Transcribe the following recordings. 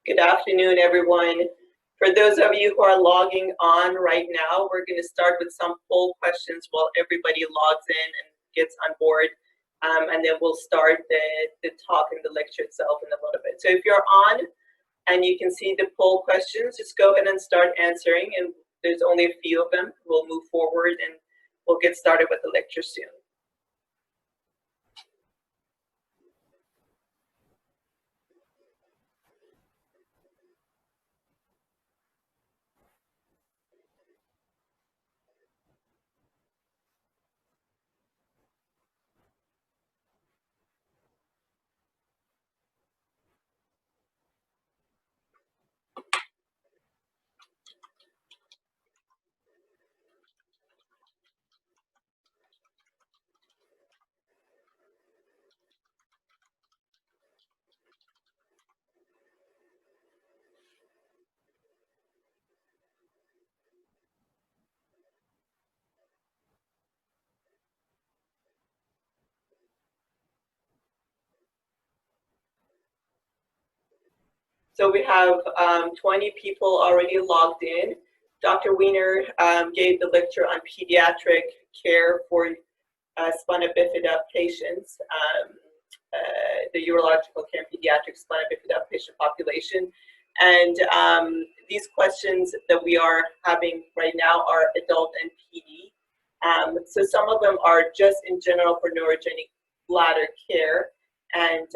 Good afternoon, everyone. For those of you who are logging on right now, we're going to start with some poll questions while everybody logs in and gets on board. And then we'll start the talk and the lecture itself in a little bit. So if you're on and you can see the poll questions, just go ahead and start answering. And there's only a few of them. We'll move forward and we'll get started with the lecture soon. So we have 20 people already logged in. Dr. Wiener gave the lecture on pediatric care for Spina Bifida patients, the urological care in pediatric Spina Bifida patient population. And these questions that we are having right now are adult and PD. So some of them are just in general for neurogenic bladder care. And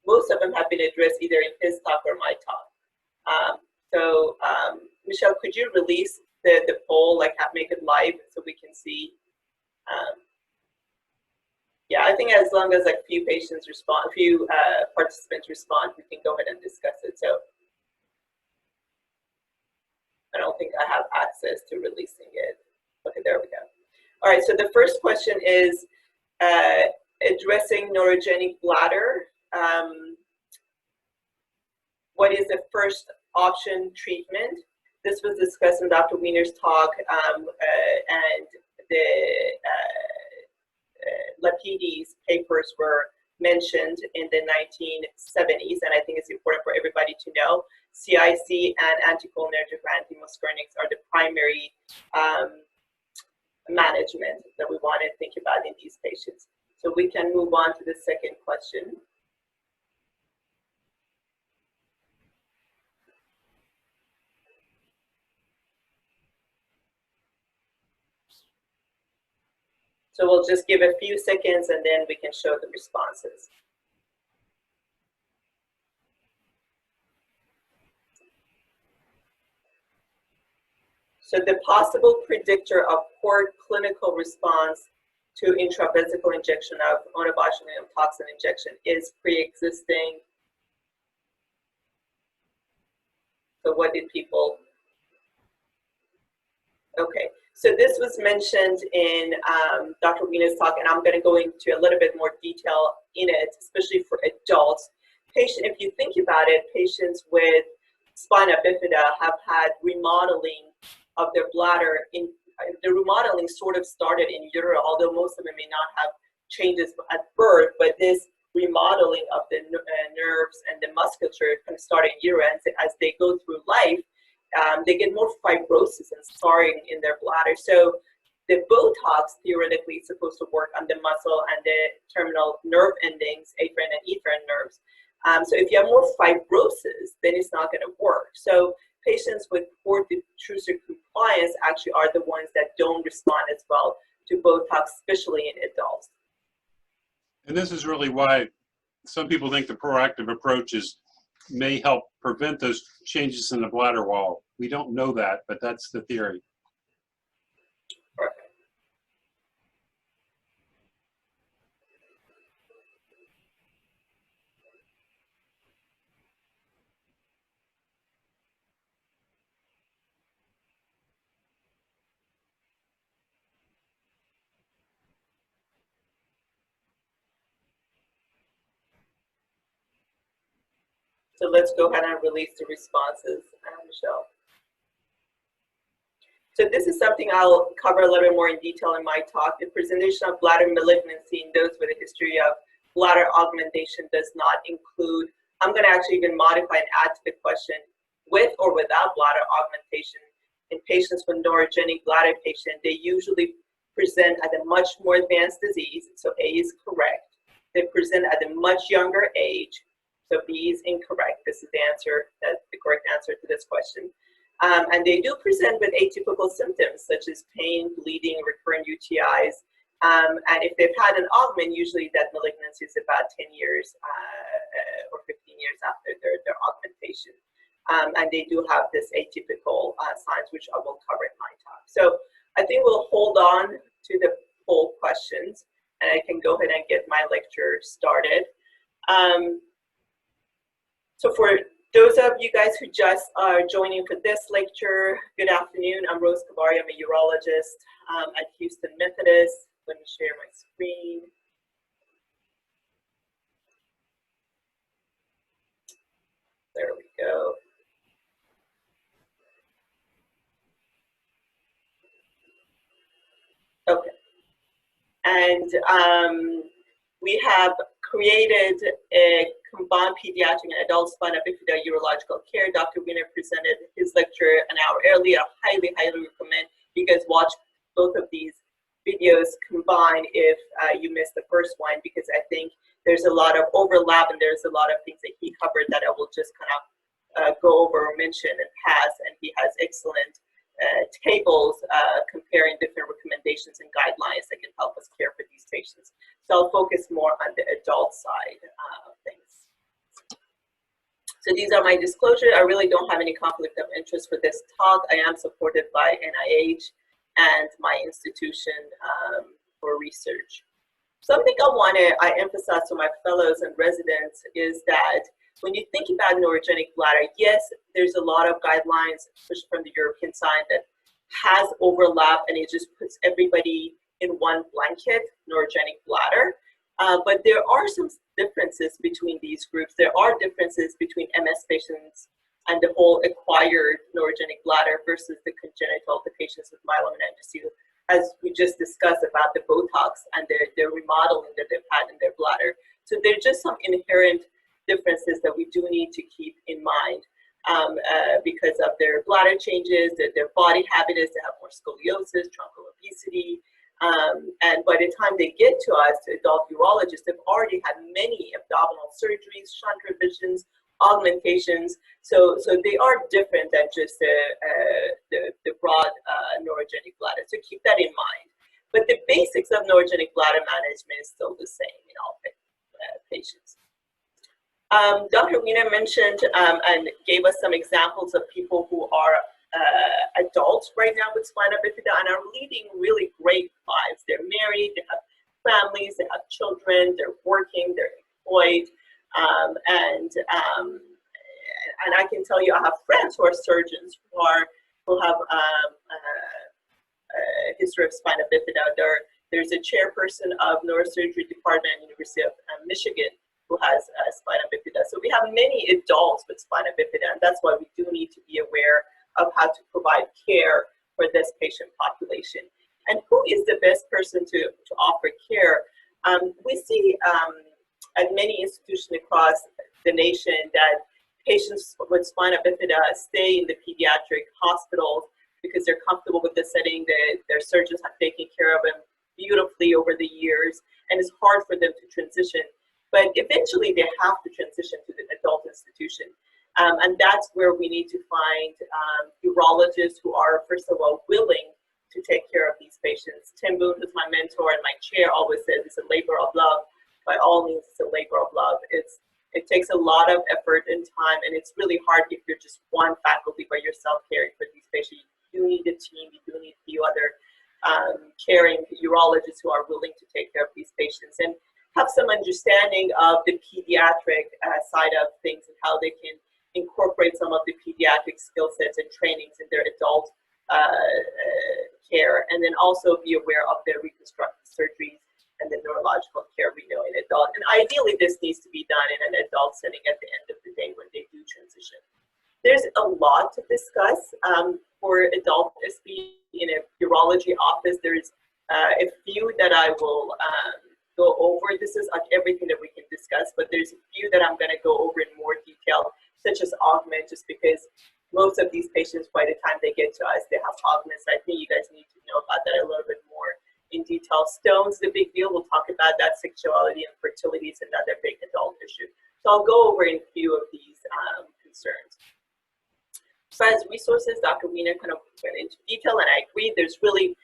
most of them have been addressed either in his talk or my talk. Michelle, could you release the poll, like make it live so we can see? Yeah, I think as long as like few patients respond, a few participants respond, we can go ahead and discuss it. So I don't think I have access to releasing it. Okay, there we go. All right, so the first question is addressing neurogenic bladder. What is the first option treatment? This was discussed in Dr. Wiener's talk, and the Lapides papers were mentioned in the 1970s, and I think it's important for everybody to know. CIC and anticholinergic or antimuscarinics are the primary management that we want to think about in these patients. So we can move on to the second question. So we'll just give a few seconds and then we can show the responses. So the possible predictor of poor clinical response to intravesical injection of onabotulinum toxin injection is pre-existing. So what did people? Okay. So this was mentioned in Dr. Wiener's talk, and I'm going to go into a little bit more detail in it, especially for adults. If you think about it, patients with Spina Bifida have had remodeling of their bladder. The remodeling sort of started in utero, although most of them may not have changes at birth, but this remodeling of the nerves and the musculature kind of started in utero, and as they go through life, they get more fibrosis and scarring in their bladder. So the Botox theoretically is supposed to work on the muscle and the terminal nerve endings, afferent and efferent nerves. So if you have more fibrosis, then it's not going to work. So patients with poor diffuser compliance actually are the ones that don't respond as well to Botox, especially in adults. And this is really why some people think the proactive approach may help prevent those changes in the bladder wall. We don't know that, but that's the theory. Right. So let's go ahead and release the responses, Michelle. So this is something I'll cover a little bit more in detail in my talk. The presentation of bladder malignancy in those with a history of bladder augmentation does not include I'm going to actually even modify and add to the question, with or without bladder augmentation, in patients with neurogenic bladder patient, they usually present at a much more advanced disease, so A is correct. They present at a much younger age, so B is incorrect. This is the answer, that's the correct answer to this question. And they do present with atypical symptoms such as pain, bleeding, recurrent UTIs. And if they've had an augment, usually that malignancy is about 10 years or 15 years after their augmentation. And they do have this atypical signs, which I will cover in my talk. So I think we'll hold on to the poll questions, and I can go ahead and get my lecture started. So for those of you guys who just are joining for this lecture, good afternoon. I'm Rose Khavari. I'm a urologist at Houston Methodist. Let me share my screen. There we go. Okay. And we have created a combined pediatric and adult spina bifida urological care. Dr. Wiener presented his lecture an hour earlier. I highly, highly recommend you guys watch both of these videos combined if you missed the first one, because I think there's a lot of overlap and there's a lot of things that he covered that I will just kind of go over or mention and pass. And he has excellent tables comparing different recommendations and guidelines that can help us care for these patients. So I'll focus more on the adult side of things. So these are my disclosures. I really don't have any conflict of interest for this talk. I am supported by NIH and my institution for research. Something I emphasize to my fellows and residents is that when you think about neurogenic bladder, yes, there's a lot of guidelines, especially from the European side, that has overlap, and it just puts everybody in one blanket, neurogenic bladder. But there are some differences between these groups. There are differences between MS patients and the whole acquired neurogenic bladder versus the congenital, the patients with myelomeningocele, as we just discussed about the Botox and their remodeling that they've had in their bladder. So there are just some inherent differences that we do need to keep in mind because of their bladder changes, their body habits. They have more scoliosis, truncal obesity, and by the time they get to us, to adult urologists, they've already had many abdominal surgeries, shunt revisions, augmentations. So they are different than just the broad neurogenic bladder. So keep that in mind. But the basics of neurogenic bladder management is still the same in all patients. Dr. Wiener mentioned and gave us some examples of people who are adults right now with spina bifida and are leading really great lives. They're married, they have families, they have children, they're working, they're employed, and I can tell you, I have friends who are surgeons who have a history of spina bifida. There's a chairperson of neurosurgery department at University of Michigan who has spina bifida. So we have many adults with spina bifida, and that's why we do need to be aware of how to provide care for this patient population. And who is the best person to offer care? We see at many institutions across the nation that patients with spina bifida stay in the pediatric hospitals because they're comfortable with the setting, that their surgeons have taken care of them beautifully over the years, and it's hard for them to transition. But eventually they have to transition to the adult institution. And that's where we need to find urologists who are, first of all, willing to take care of these patients. Tim Boone, who's my mentor and my chair, always says it's a labor of love. By all means, it's a labor of love. It takes a lot of effort and time, and it's really hard if you're just one faculty by yourself caring for these patients. You need a team, you do need a few other caring urologists who are willing to take care of these patients and have some understanding of the pediatric side of things and how they can incorporate some of the pediatric skill sets and trainings in their adult care, and then also be aware of their reconstructive surgeries and the neurological care we know in adult. And ideally, this needs to be done in an adult setting at the end of the day when they do transition. There's a lot to discuss for adult SB in a urology office. There's a few that I will go over. This is like everything that we can discuss discussed, but there's a few that I'm going to go over in more detail, such as augment, just because most of these patients, by the time they get to us, they have augments. I think you guys need to know about that a little bit more in detail. Stones, the big deal. We'll talk about that. Sexuality and fertility is another big adult issue. So I'll go over in a few of these concerns. So as resources, Dr. Wiener kind of went into detail, and I agree. There's really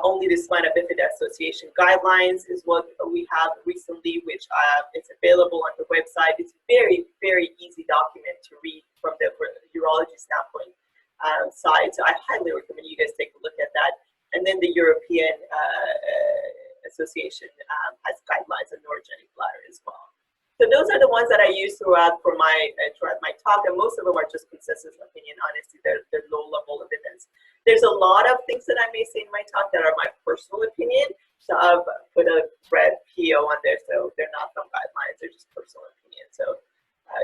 only the Spina Bifida Association guidelines is what we have recently, which is available on the website. It's very, very easy document to read from the urology standpoint side. So I highly recommend you guys take a look at that. And then the European Association has guidelines on neurogenic bladder as well. So those are the ones that I use throughout my talk, and most of them are just consensus opinion. Honestly, they're low level evidence. There's a lot of things that I may say in my talk that are my personal opinion. So I've put a red PO on there, so they're not from guidelines, they're just personal opinion. So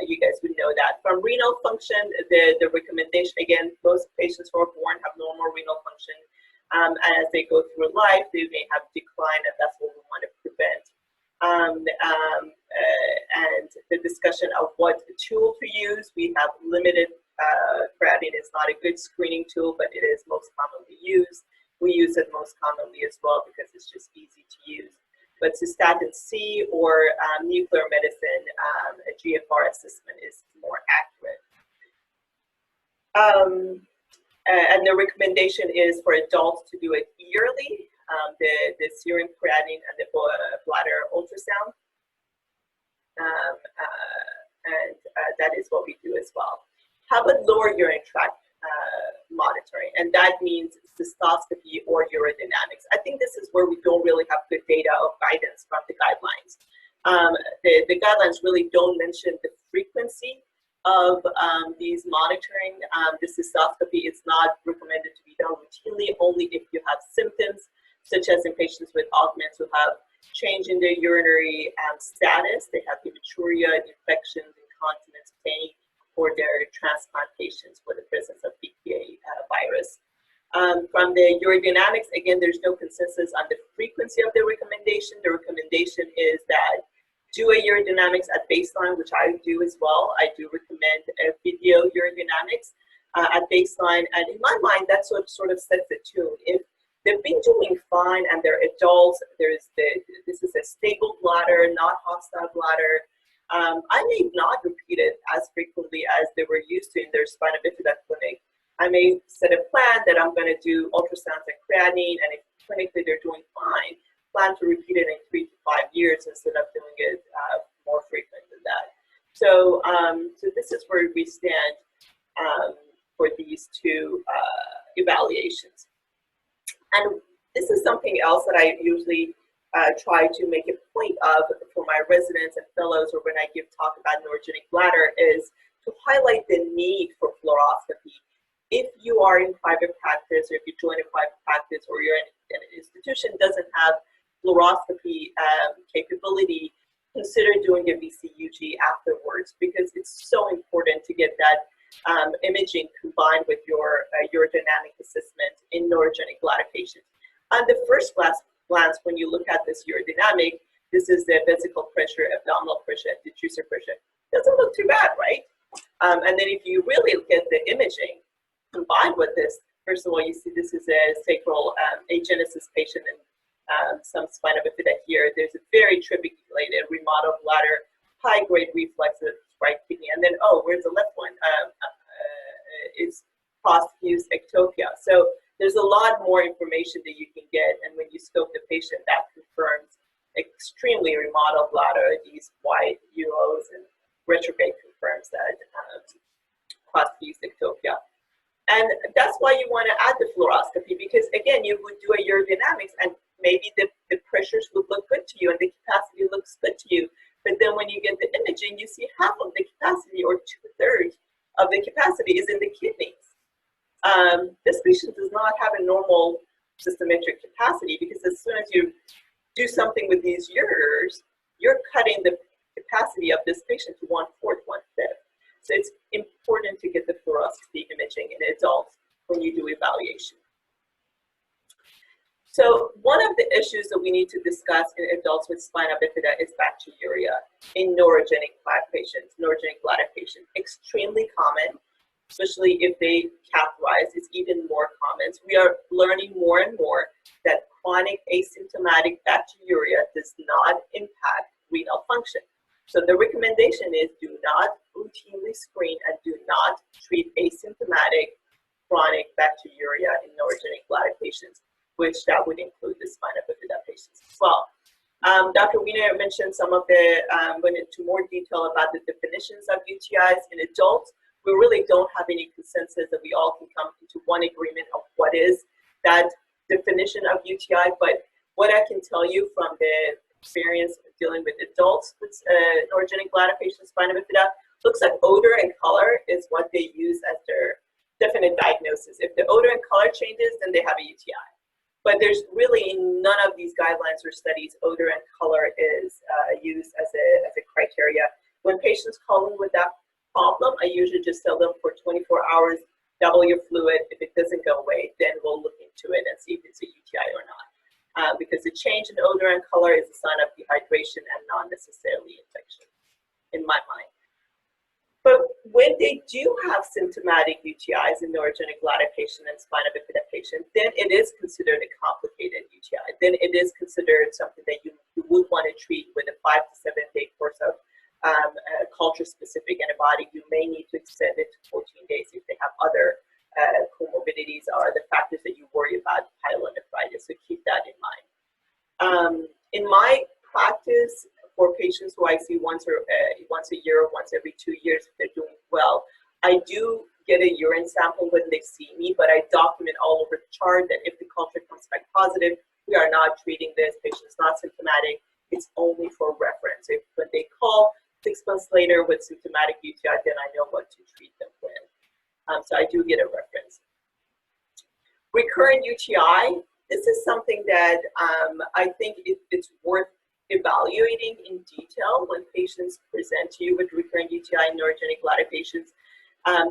you guys would know that. From renal function, the recommendation, again, most patients who are born have normal renal function. As they go through life, they may have decline, and that's what we want to prevent. And the discussion of what tool to use, we have limited. Creatinine is not a good screening tool, but it is most commonly used. We use it most commonly as well because it's just easy to use. But cystatin C or nuclear medicine, a GFR assessment is more accurate. And the recommendation is for adults to do it yearly, the serum creatinine and the bladder ultrasound. And that is what we do as well. How about lower urinary tract monitoring? And that means cystoscopy or urodynamics. I think this is where we don't really have good data or guidance from the guidelines. The guidelines really don't mention the frequency of these monitoring. The cystoscopy is not recommended to be done routinely, only if you have symptoms, such as in patients with augments who have change in their urinary status. They have hematuria, infections, incontinence, pain, or their transplant patients for the presence of BPA virus. From the urodynamics, again, there's no consensus on the frequency of the recommendation. The recommendation is that do a urodynamics at baseline, which I do as well. I do recommend a video urodynamics at baseline. And in my mind, that's what sort of sets the tune. If they've been doing fine and they're adults, this is a stable bladder, not hostile bladder, I may not repeat it as frequently as they were used to in their Spina Bifida clinic. I may set a plan that I'm going to do ultrasounds and creatinine, and if clinically they're doing fine, plan to repeat it in 3 to 5 years instead of doing it more frequent than that. So, so this is where we stand for these two evaluations. And this is something else that I usually try to make a point of for my residents and fellows, or when I give talk about neurogenic bladder, is to highlight the need for fluoroscopy. If you are in private practice, or if you join a private practice, or you're in an institution that doesn't have fluoroscopy capability, consider doing a VCUG afterwards, because it's so important to get that imaging combined with your urodynamic assessment in neurogenic bladder patients. On the first glance, when you look at this urodynamic, this is the vesical pressure, abdominal pressure, and detrusor pressure. Doesn't look too bad, right? And then if you really look at the imaging combined with this, first of all, you see this is a sacral agenesis patient and some spina bifida here. There's a very tribulated remodeled bladder, high-grade reflexes, right kidney, and then, oh, where's the left one? Is cross-fused ectopia. So there's a lot more information that you can get, and when you scope the patient, that confirms extremely remodeled bladder, these wide UOs, and retrograde confirms that cross-fused ectopia. And that's why you want to add the fluoroscopy, because again, you would do a urodynamics and maybe the pressures would look good to you and the capacity looks good to you. But then when you get the imaging, you see half of the capacity or 2/3 of the capacity is in the kidneys. This patient does not have a normal systometric capacity, because as soon as you do something with these ureters, you're cutting the capacity of this patient to 1/4, 1/5. So it's important to get the fluoroscopy imaging in adults when you do evaluation. So one of the issues that we need to discuss in adults with spina bifida is bacteriuria in neurogenic patients, neurogenic bladder patients. Extremely common, especially if they catheterize, it's even more common. So we are learning more and more that chronic asymptomatic bacteriuria does not impact renal function. So the recommendation is do not routinely screen and do not treat asymptomatic chronic bacteriuria in neurogenic bladder patients, which that would include the spina bifida patients as well. Dr. Wiener mentioned some of the, went into more detail about the definitions of UTIs in adults. We really don't have any consensus that we all can come into one agreement of what is that definition of UTI, but what I can tell you from the experience of dealing with adults with neurogenic bladder patients, spina bifida, looks like odor and color is what they use as their definite diagnosis. If the odor and color changes, then they have a UTI. But there's really none of these guidelines or studies, odor and color is used as a criteria. When patients call in with that problem, I usually just tell them for 24 hours, double your fluid. If it doesn't go away, then we'll look into it and see if it's a UTI or not. Because the change in odor and color is a sign of dehydration and not necessarily infection, in my mind. But when they do have symptomatic UTIs in neurogenic bladder patient and spina bifida patient, then it is considered a complicated UTI. Then it is considered something that you would want to treat with a 5 to 7 day course of culture-specific antibody. You may need to extend it to 14 days if they have other comorbidities or the factors that you worry about pyelonephritis. So keep that in mind. In my practice, for patients who I see once a year or once every 2 years, if they're doing well, I do get a urine sample when they see me, but I document all over the chart that if the culture comes back positive, we are not treating this patient is not symptomatic. It's only for reference. If when they call 6 months later with symptomatic UTI, then I know what to treat them with. So I do get a reference. Recurrent UTI, this is something that I think it's worth evaluating in detail when patients present to you with recurrent UTI in neurogenic bladder patients.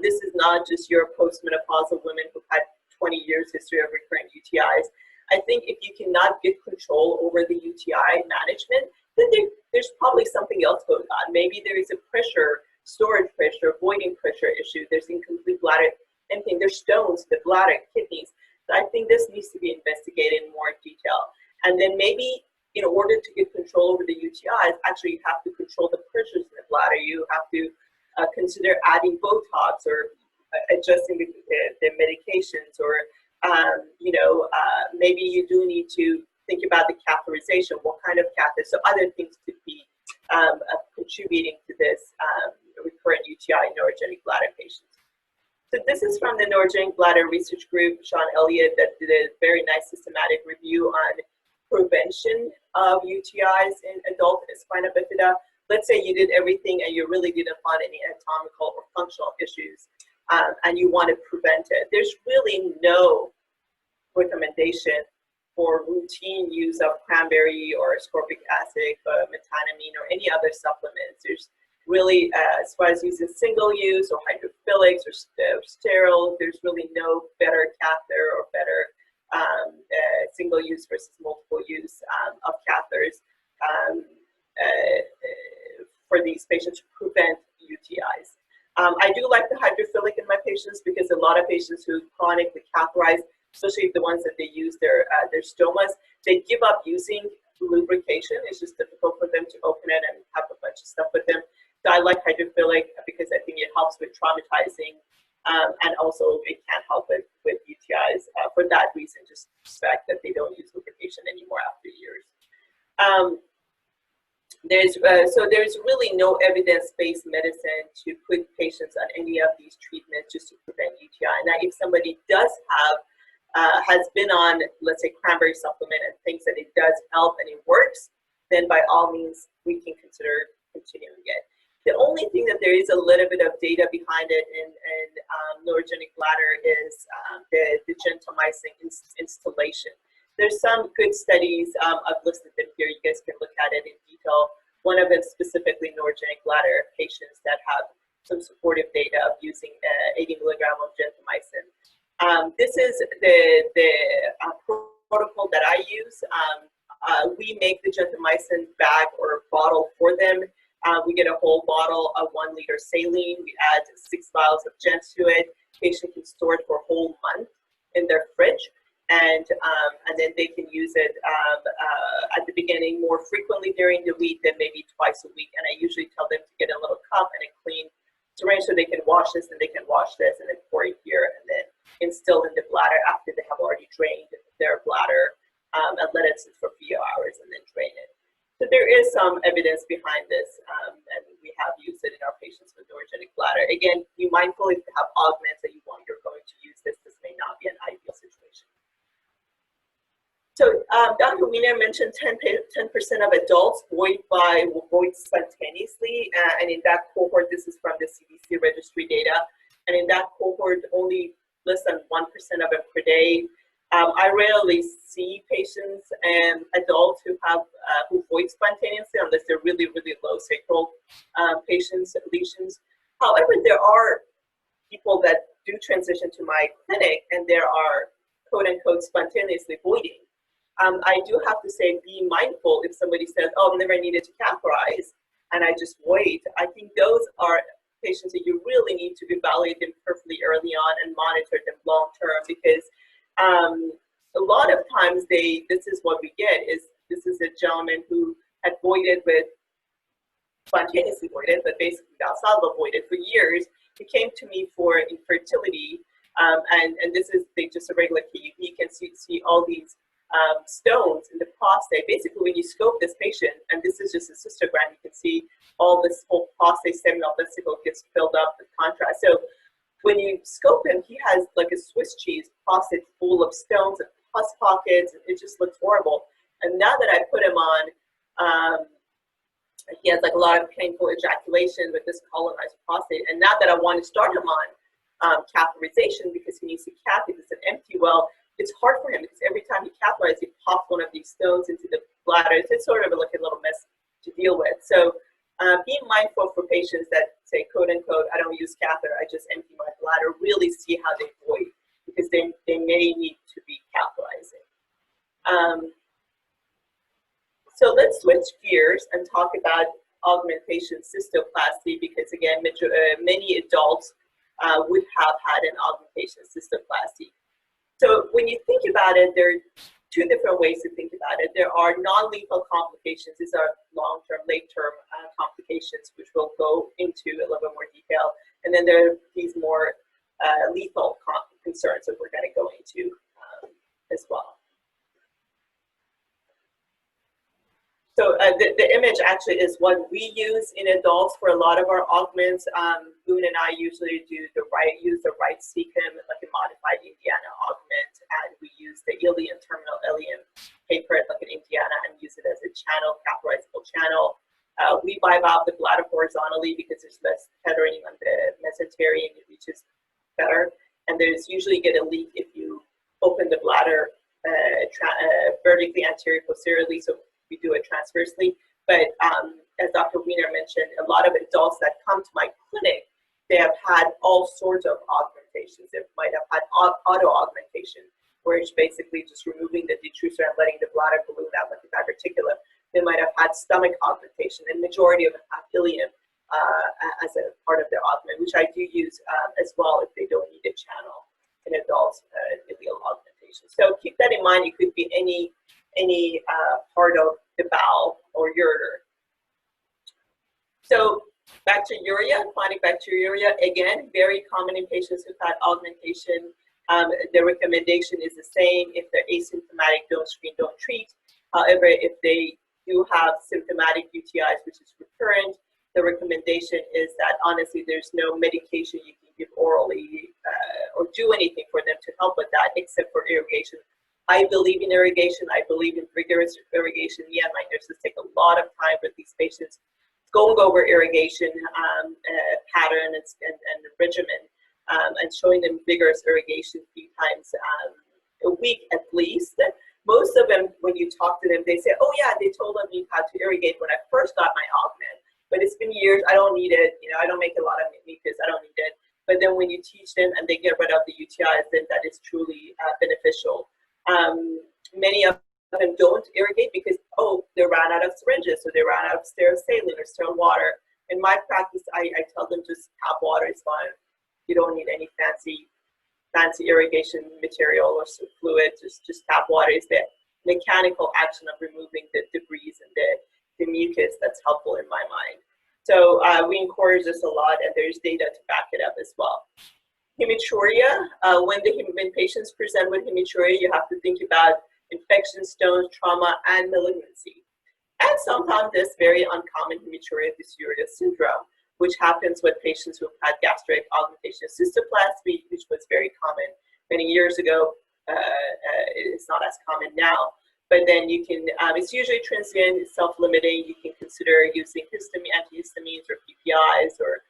This is not just your postmenopausal women who've had 20 years history of recurrent UTIs. I think if you cannot get control over the UTI management, then there's probably something else going on. Maybe there is a pressure, storage pressure, voiding pressure issue. There's incomplete bladder emptying. There's stones, the bladder, kidneys. So I think this needs to be investigated in more detail. And then maybe in order to get control over the UTIs, actually you have to control the pressures in the bladder. You have to consider adding Botox or adjusting the medications, or maybe you do need to think about the catheterization. What kind of catheter? So other things could be contributing to this recurrent UTI in neurogenic bladder patients. So this is from the Neurogenic Bladder Research Group, Sean Elliott, that did a very nice systematic review on prevention of UTIs in adult spina bifida. Let's say you did everything and you really didn't find any anatomical or functional issues, and you want to prevent it. There's really no recommendation for routine use of cranberry or ascorbic acid, metanamine, or any other supplements. There's really, as far as using single use or hydrophilics or sterile, there's really no better catheter or better single use versus multiple use of catheters for these patients to prevent UTIs. I do like the hydrophilic in my patients because a lot of patients who chronically catheterize, especially the ones that they use their stomas, they give up using lubrication. It's just difficult for them to open it and have a bunch of stuff with them. So I like hydrophilic because I think it helps with traumatizing, and also it can help with UTIs. For that reason, just expect that they don't use lubrication anymore after years. There's really no evidence-based medicine to put patients on any of these treatments just to prevent UTI. Now, if somebody does has been on, let's say, cranberry supplement and thinks that it does help and it works, then by all means, we can consider continuing it. The only thing that there is a little bit of data behind it in neurogenic bladder is the gentamicin installation. There's some good studies, I've listed them here, you guys can look at it in detail. One of them specifically neurogenic bladder patients that have some supportive data of using 80 milligram of gentamicin. This is the protocol that I use, we make the gentamicin bag or bottle for them. We get a whole bottle of 1 liter saline. We add 6 vials of gent to it. Patient can store it for a whole month in their fridge, and then they can use it at the beginning more frequently during the week, then maybe twice a week. And I usually tell them to get a little cup and a clean syringe so they can wash this and they can wash this and then pour it here and then instill in the bladder after they have already drained their bladder and let it sit for a few hours and then drain it. So there is some evidence behind this, and we have used it in our patients with urogenic bladder. Again, be mindful if you have augments that you're going to use this. This may not be an ideal situation. So Dr. Wiener mentioned 10% of adults void spontaneously, and in that cohort, this is from the CDC registry data, and in that cohort, only less than 1% of them per day. I rarely see patients and adults who have who void spontaneously unless they're really, really low sacral patients lesions. However, there are people that do transition to my clinic, and there are quote unquote spontaneously voiding. I do have to say, be mindful if somebody says, "Oh, I've never needed to catheterize, and I just void." I think those are patients that you really need to evaluate them carefully early on and monitor them long term, because a lot of times this is what we get is this is a gentleman who had voided with spontaneously voided, but basically valsalva voided for years. He came to me for infertility, and this is just a regular key. You can see all these stones in the prostate. Basically, when you scope this patient, and this is just a cystogram, you can see all this whole prostate seminal vesicle gets filled up with contrast. So when you scope him, he has like a Swiss cheese prostate full of stones and pus pockets. It just looks horrible. And now that I put him on, he has like a lot of painful ejaculation with this colonized prostate. And now that I want to start him on catheterization because he needs to catheterize, it's an empty well, it's hard for him because every time he catheterizes, he pops one of these stones into the bladder. It's sort of like a little mess to deal with. So being mindful for patients that say, quote unquote, I don't use catheter, I just empty my bladder, really see how they void because they may need to be catheterizing. So let's switch gears and talk about augmentation cystoplasty because again, many adults would have had an augmentation cystoplasty. So when you think about it, there are two different ways to think about it. There are non-lethal complications. These are long-term, late-term complications, which we'll go into a little bit more detail. And then there are these more lethal concerns that we're going to go into as well. So the image actually is what we use in adults for a lot of our augments. Boone and I usually use the right cecum, like a modified Indiana augment, and we use the ilium, terminal ilium paper like an Indiana and use it as a channel, catheterizable channel. We bivalve the bladder horizontally because there's less tethering on the mesentery and it reaches better. And there's usually get a leak if you open the bladder vertically, anterior, posteriorly. So we do it transversely, but as Dr. Wiener mentioned, a lot of adults that come to my clinic, they have had all sorts of augmentations. They might have had auto-augmentation, where it's basically just removing the detrusor and letting the bladder balloon out like a diverticulum. They might have had stomach augmentation, and majority of them have ilium as a part of their augment, which I do use as well if they don't need a channel in adults, ileal augmentation. So keep that in mind. It could be any part of the bowel or ureter. So bacteriuria, chronic bacteriuria, again, very common in patients who've had augmentation. The recommendation is the same. If they're asymptomatic, don't screen, don't treat. However, if they do have symptomatic UTIs, which is recurrent, the recommendation is that honestly, there's no medication you can give orally or do anything for them to help with that except for irrigation. I believe in irrigation. I believe in rigorous irrigation. Yeah, my nurses take a lot of time with these patients going over irrigation pattern and regimen and showing them vigorous irrigation a few times a week at least. Most of them, when you talk to them, they say, oh yeah, they told me how to irrigate when I first got my augment, but it's been years, I don't need it. You know, I don't make a lot of mucus, I don't need it. But then when you teach them and they get rid of the UTIs, then that is truly beneficial. Many of them don't irrigate because, oh, they ran out of syringes, so they ran out of sterile saline or sterile water. In my practice, I tell them just tap water is fine. You don't need any fancy irrigation material or fluid. Just tap water is the mechanical action of removing the debris and the mucus that's helpful in my mind. So we encourage this a lot, and there's data to back it up as well. Hematuria, when patients present with hematuria, you have to think about infection, stones, trauma, and malignancy. And sometimes this very uncommon hematuria dysuria syndrome, which happens with patients who've had gastric augmentation cystoplasty, which was very common many years ago. It's not as common now. But then you can, it's usually transient, it's self-limiting. You can consider using antihistamines or PPIs, or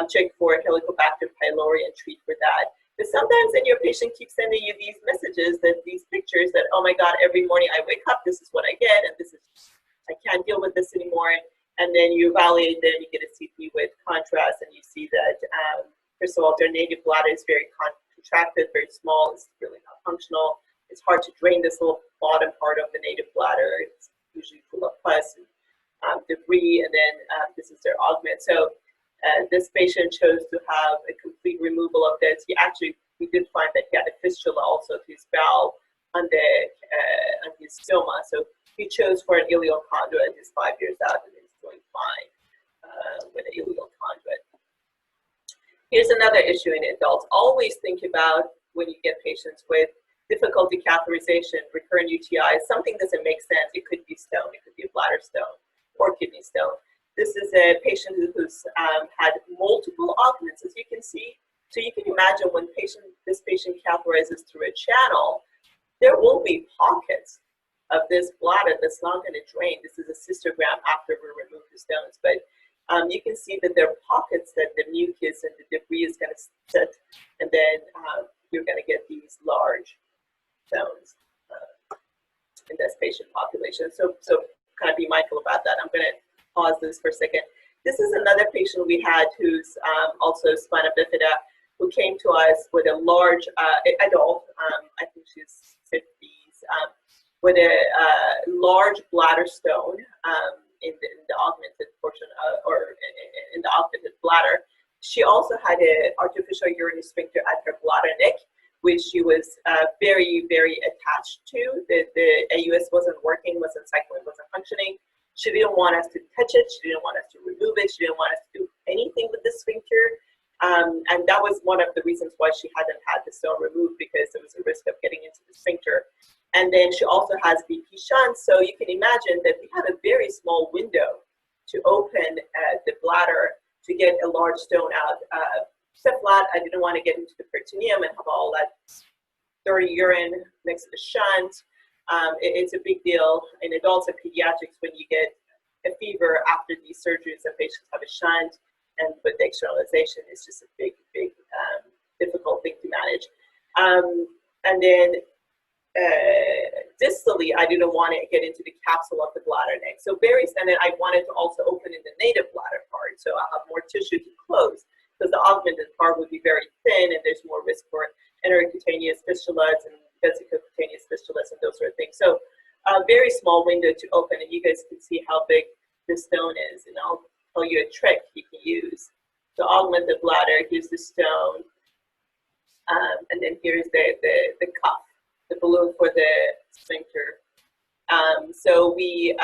check for Helicobacter pylori and treat for that. But sometimes then your patient keeps sending you these messages, these pictures that, oh my God, every morning I wake up, this is what I get, and this is, I can't deal with this anymore. And then you evaluate them, you get a CT with contrast, and you see that, first of all, their native bladder is very contracted, very small, it's really not functional. It's hard to drain this little bottom part of the native bladder. It's usually full of pus and debris, and then this is their augment. So this patient chose to have a complete removal of this. We did find that he had a fistula also to his bowel on his stoma. So he chose for an ileal conduit. He's 5 years out and he's doing fine with an ileal conduit. Here's another issue in adults. Always think about when you get patients with difficulty catheterization, recurrent UTIs, something doesn't make sense. It could be stone, it could be a bladder stone or kidney stone. This is a patient who's had multiple augments, as you can see. So you can imagine when this patient catheterizes through a channel, there will be pockets of this bladder that's not going to drain. This is a cystogram after we remove the stones, but you can see that there are pockets that the mucus and the debris is going to sit, and then you're going to get these large stones in this patient population. So kind of be mindful about that. I'm going to pause this for a second. This is another patient we had who's also Spina Bifida, who came to us with a large adult, I think she's 50s, with a large bladder stone in the augmented portion or in the augmented bladder. She also had an artificial urinary sphincter at her bladder neck, which she was very, very attached to. The AUS wasn't working, wasn't cycling, wasn't functioning. She didn't want us to touch it. She didn't want us to remove it. She didn't want us to do anything with the sphincter. And that was one of the reasons why she hadn't had the stone removed, because there was a risk of getting into the sphincter. And then she also has BP shunts. So you can imagine that we had a very small window to open the bladder to get a large stone out. Except flat, I didn't want to get into the peritoneum and have all that dirty urine next to the shunt. It's a big deal in adults and pediatrics when you get a fever after these surgeries and patients have a shunt, and with the externalization, it's just a big, difficult thing to manage. And then distally, I didn't want to get into the capsule of the bladder neck. So and then I wanted to also open in the native bladder part, so I'll have more tissue to close, because the augmented part would be very thin and there's more risk for intercutaneous fistulas and vesicocutaneous fistulas and those sort of things. So a very small window to open, and you guys can see how big this stone is, and I'll tell you a trick you can use. So augment the bladder, here's the stone, and then here's the cuff, the balloon for the sphincter. So we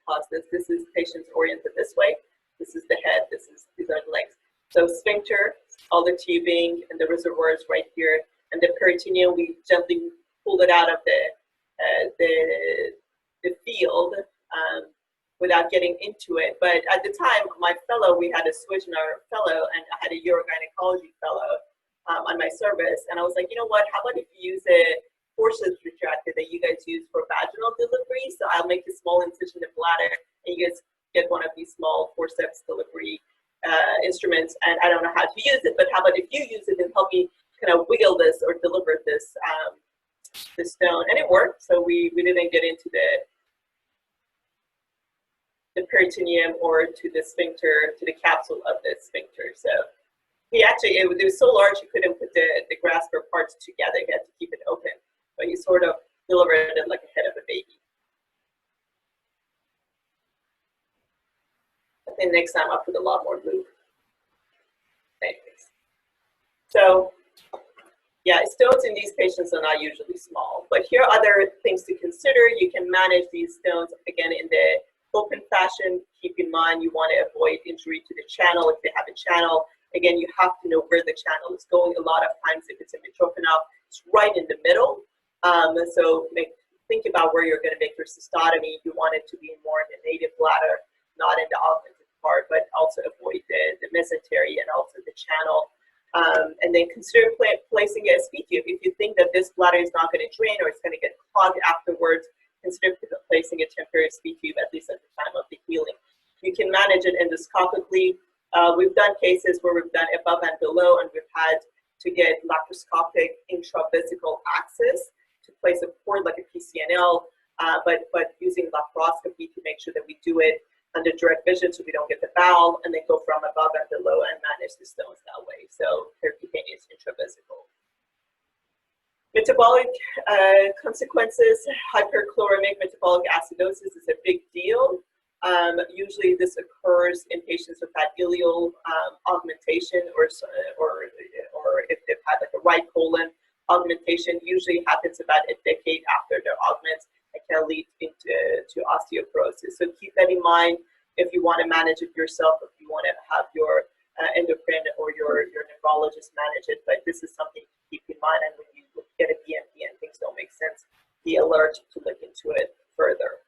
pause this. This is patients oriented this way. This is the head. These are the legs. So sphincter, all the tubing, and the reservoir is right here. And the peritoneum, we gently pulled it out of the field without getting into it. But at the time, my fellow, we had a switch in our fellow, and I had a urogynecology fellow on my service. And I was like, you know what, how about if you use a forceps retractor that you guys use for vaginal delivery? So I'll make a small incision in the bladder, and you guys get one of these small forceps delivery instruments. And I don't know how to use it, but how about if you use it and help me kind of wiggle this or deliver this stone? And it worked. So we didn't get into the peritoneum or to the sphincter, to the capsule of the sphincter. So he actually, it was so large he couldn't put the grasper parts together. He had to keep it open. but you sort of deliver it like a head of a baby. I think next time I'll put a lot more lube. Anyways. So, yeah, stones in these patients are not usually small, but here are other things to consider. You can manage these stones, again, in the open fashion. Keep in mind you want to avoid injury to the channel if they have a channel. Again, you have to know where the channel is going. A lot of times, if it's a mitrophenol, it's right in the middle. So think about where you're going to make your cystotomy. You want it to be more in the native bladder, not in the augmented part, but also avoid the mesentery and also the channel. And then consider placing a SB tube. If you think that this bladder is not going to drain or it's going to get clogged afterwards, consider placing a temporary SB tube, at least at the time of the healing. You can manage it endoscopically. We've done cases where we've done above and below, and we've had to get laparoscopic intravesical access to place a port like a PCNL, but using laparoscopy to make sure that we do it under direct vision so we don't get the bowel, and then go from above and below and manage the stones that way. So percutaneous intravesical. Metabolic consequences, hyperchloremic metabolic acidosis is a big deal. Usually this occurs in patients who've had ileal augmentation or if they've had like a right colon augmentation. Usually happens about a decade after their augments and can lead to osteoporosis. So keep that in mind if you want to manage it yourself, if you want to have your endocrine or your nephrologist manage it. But this is something to keep in mind, and when you get a BMP and things don't make sense, be alert to look into it further.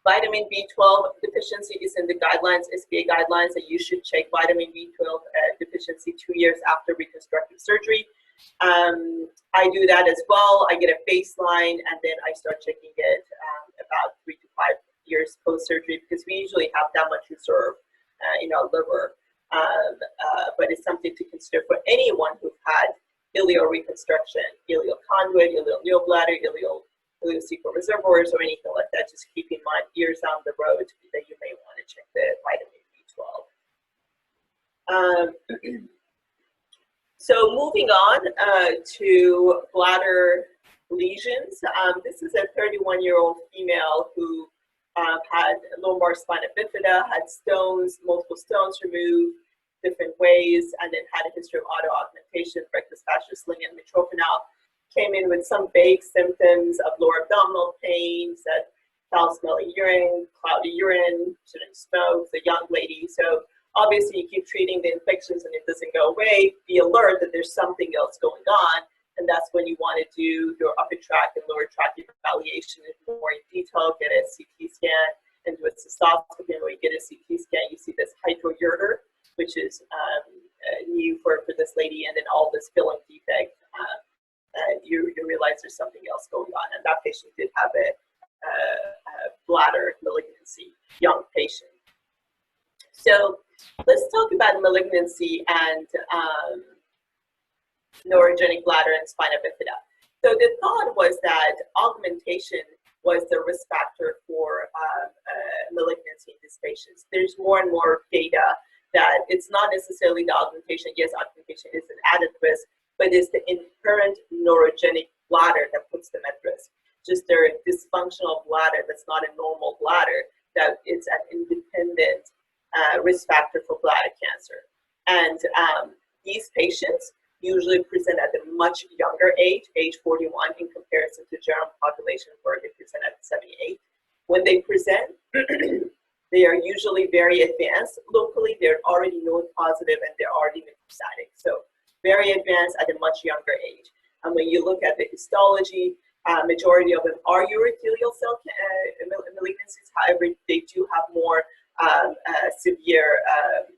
Vitamin B12 deficiency is in the guidelines, SBA guidelines, that you should check vitamin B12 deficiency 2 years after reconstructive surgery. I do that as well. I get a baseline and then I start checking it about 3 to 5 years post-surgery, because we usually have that much reserve in our liver. But it's something to consider for anyone who's had ileal reconstruction, ileal conduit, ileal neobladder, ileocecal reservoirs, or anything like that. Just keep in mind years down the road that you may want to check the vitamin B12. So moving on to bladder lesions. This is a 31-year-old female who had lumbar spina bifida, had stones, multiple stones removed different ways, and then had a history of auto-augmentation, rectus fascious ligament mitrophenol. Came in with some vague symptoms of lower abdominal pain, said foul-smelling urine, cloudy urine, shouldn't smoke, a young lady. So obviously you keep treating the infections and it doesn't go away. Be alert that there's something else going on, and that's when you want to do your upper tract and lower tract evaluation in more detail, get a CT scan, and do a cystoscopy. And when you get a CT scan, you see this hydroureter, which is new for this lady, and then all this filling defect. You realize there's something else going on, and that patient did have a bladder malignancy, young patient. So let's talk about malignancy and neurogenic bladder and spina bifida. So the thought was that augmentation was the risk factor for malignancy in these patients. There's more and more data that it's not necessarily the augmentation. Yes, augmentation is an added risk, but it's the inherent neurogenic bladder that puts them at risk. Just their dysfunctional bladder that's not a normal bladder, that it's an independent risk factor for bladder cancer. And these patients usually present at a much younger age 41, in comparison to general population where they present at 78. When they present, they are usually very advanced locally. They're already node positive and they're already metastatic. So very advanced at a much younger age. And when you look at the histology, majority of them are urothelial cell malignancies. However, they do have more severe